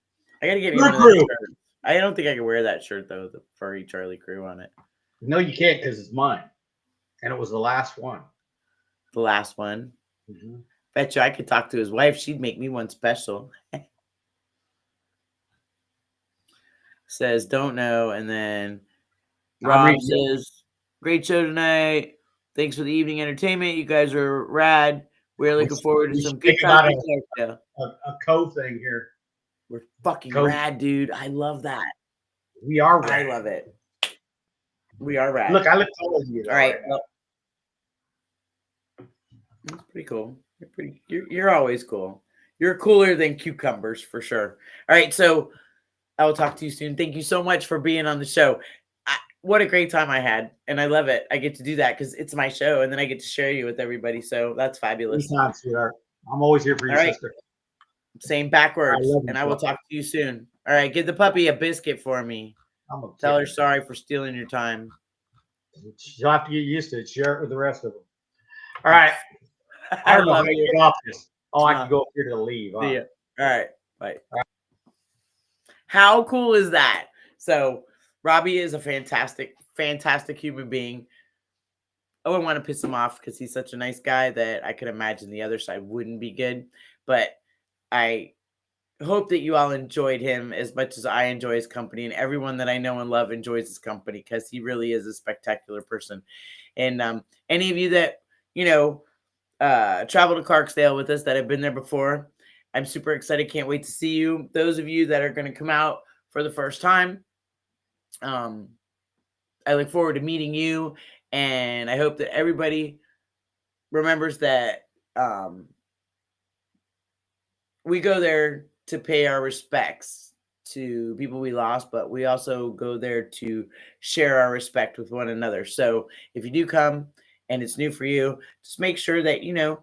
I gotta get me one of those shirts. I don't think I can wear that shirt though, the furry Charlie Crew on it. No, you can't because it's mine, and it was the last one. The last one. Mm-hmm. Bet you I could talk to his wife. She'd make me one special. Says don't know, and then Rob says, "Great show tonight. Thanks for the evening entertainment. You guys are rad. We're looking forward to some good time." A co thing here. We're fucking rad, dude. I love that. We are rad. I love it. We are rad. Look, I look taller than you. All right. Well, that's pretty cool. You're always cool. You're cooler than cucumbers for sure. All right. So I will talk to you soon. Thank you so much for being on the show. What a great time I had. And I love it. I get to do that because it's my show. And then I get to share you with everybody. So that's fabulous. Anytime, sweetheart. I'm always here for you, sister. Same backwards. I will talk to you soon. All right. Give the puppy a biscuit for me. Tell her sorry for stealing your time. You'll have to get used to it. Share it with the rest of them. All right. I don't know how to get off this. Oh, I can go up here to leave. See ya. All right. Bye. How cool is that? So Robby is a fantastic, fantastic human being. I wouldn't want to piss him off because he's such a nice guy that I could imagine the other side wouldn't be good. But I hope that you all enjoyed him as much as I enjoy his company, and everyone that I know and love enjoys his company because he really is a spectacular person. And any of you that, travel to Clarksdale with us that have been there before, I'm super excited. Can't wait to see you. Those of you that are going to come out for the first time, I look forward to meeting you, and I hope that everybody remembers that we go there to pay our respects to people we lost, but we also go there to share our respect with one another. So if you do come and it's new for you, just make sure that, you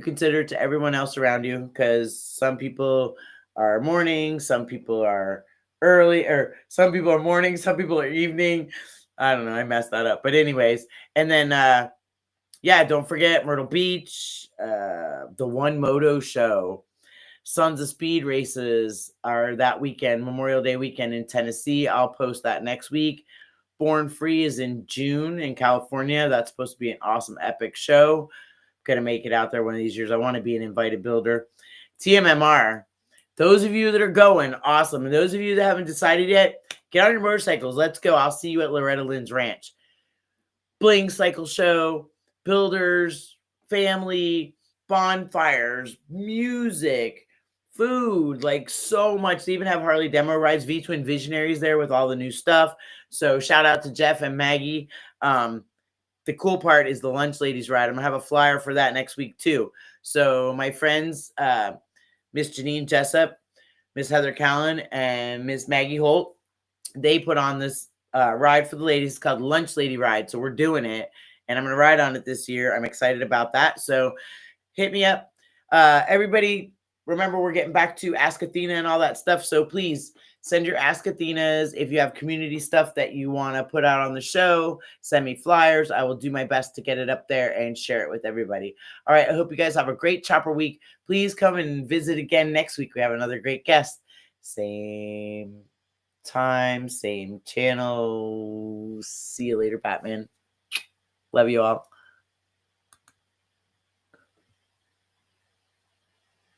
consider it to everyone else around you, because some people are morning, some people are early, or some people are morning, some people are evening. I don't know. I messed that up. But anyways, and then, don't forget Myrtle Beach, the One Moto Show. Sons of Speed races are that weekend, Memorial Day weekend in Tennessee. I'll post that next week. Born Free is in June in California. That's supposed to be an awesome, epic show. Going to make it out there one of these years. I want to be an invited builder. TMMR. Those of you that are going, awesome. And those of you that haven't decided yet, get on your motorcycles. Let's go. I'll see you at Loretta Lynn's Ranch. Bling Cycle Show, builders, family, bonfires, music, food, like so much. They even have Harley demo rides, V-Twin Visionaries there with all the new stuff. So shout out to Jeff and Maggie. The cool part is the Lunch Ladies ride. I'm going to have a flyer for that next week too. So my friends, Miss Janine Jessup, Miss Heather Callan, and Miss Maggie Holt, they put on this ride for the ladies. It's called Lunch Lady Ride. So we're doing it, and I'm going to ride on it this year. I'm excited about that. So hit me up. Everybody, remember, we're getting back to Ask Athena and all that stuff. So please send your Ask Athenas. If you have community stuff that you want to put out on the show, send me flyers. I will do my best to get it up there and share it with everybody. All right. I hope you guys have a great Chopper Week. Please come and visit again next week. We have another great guest. Same time, same channel. See you later, Batman. Love you all.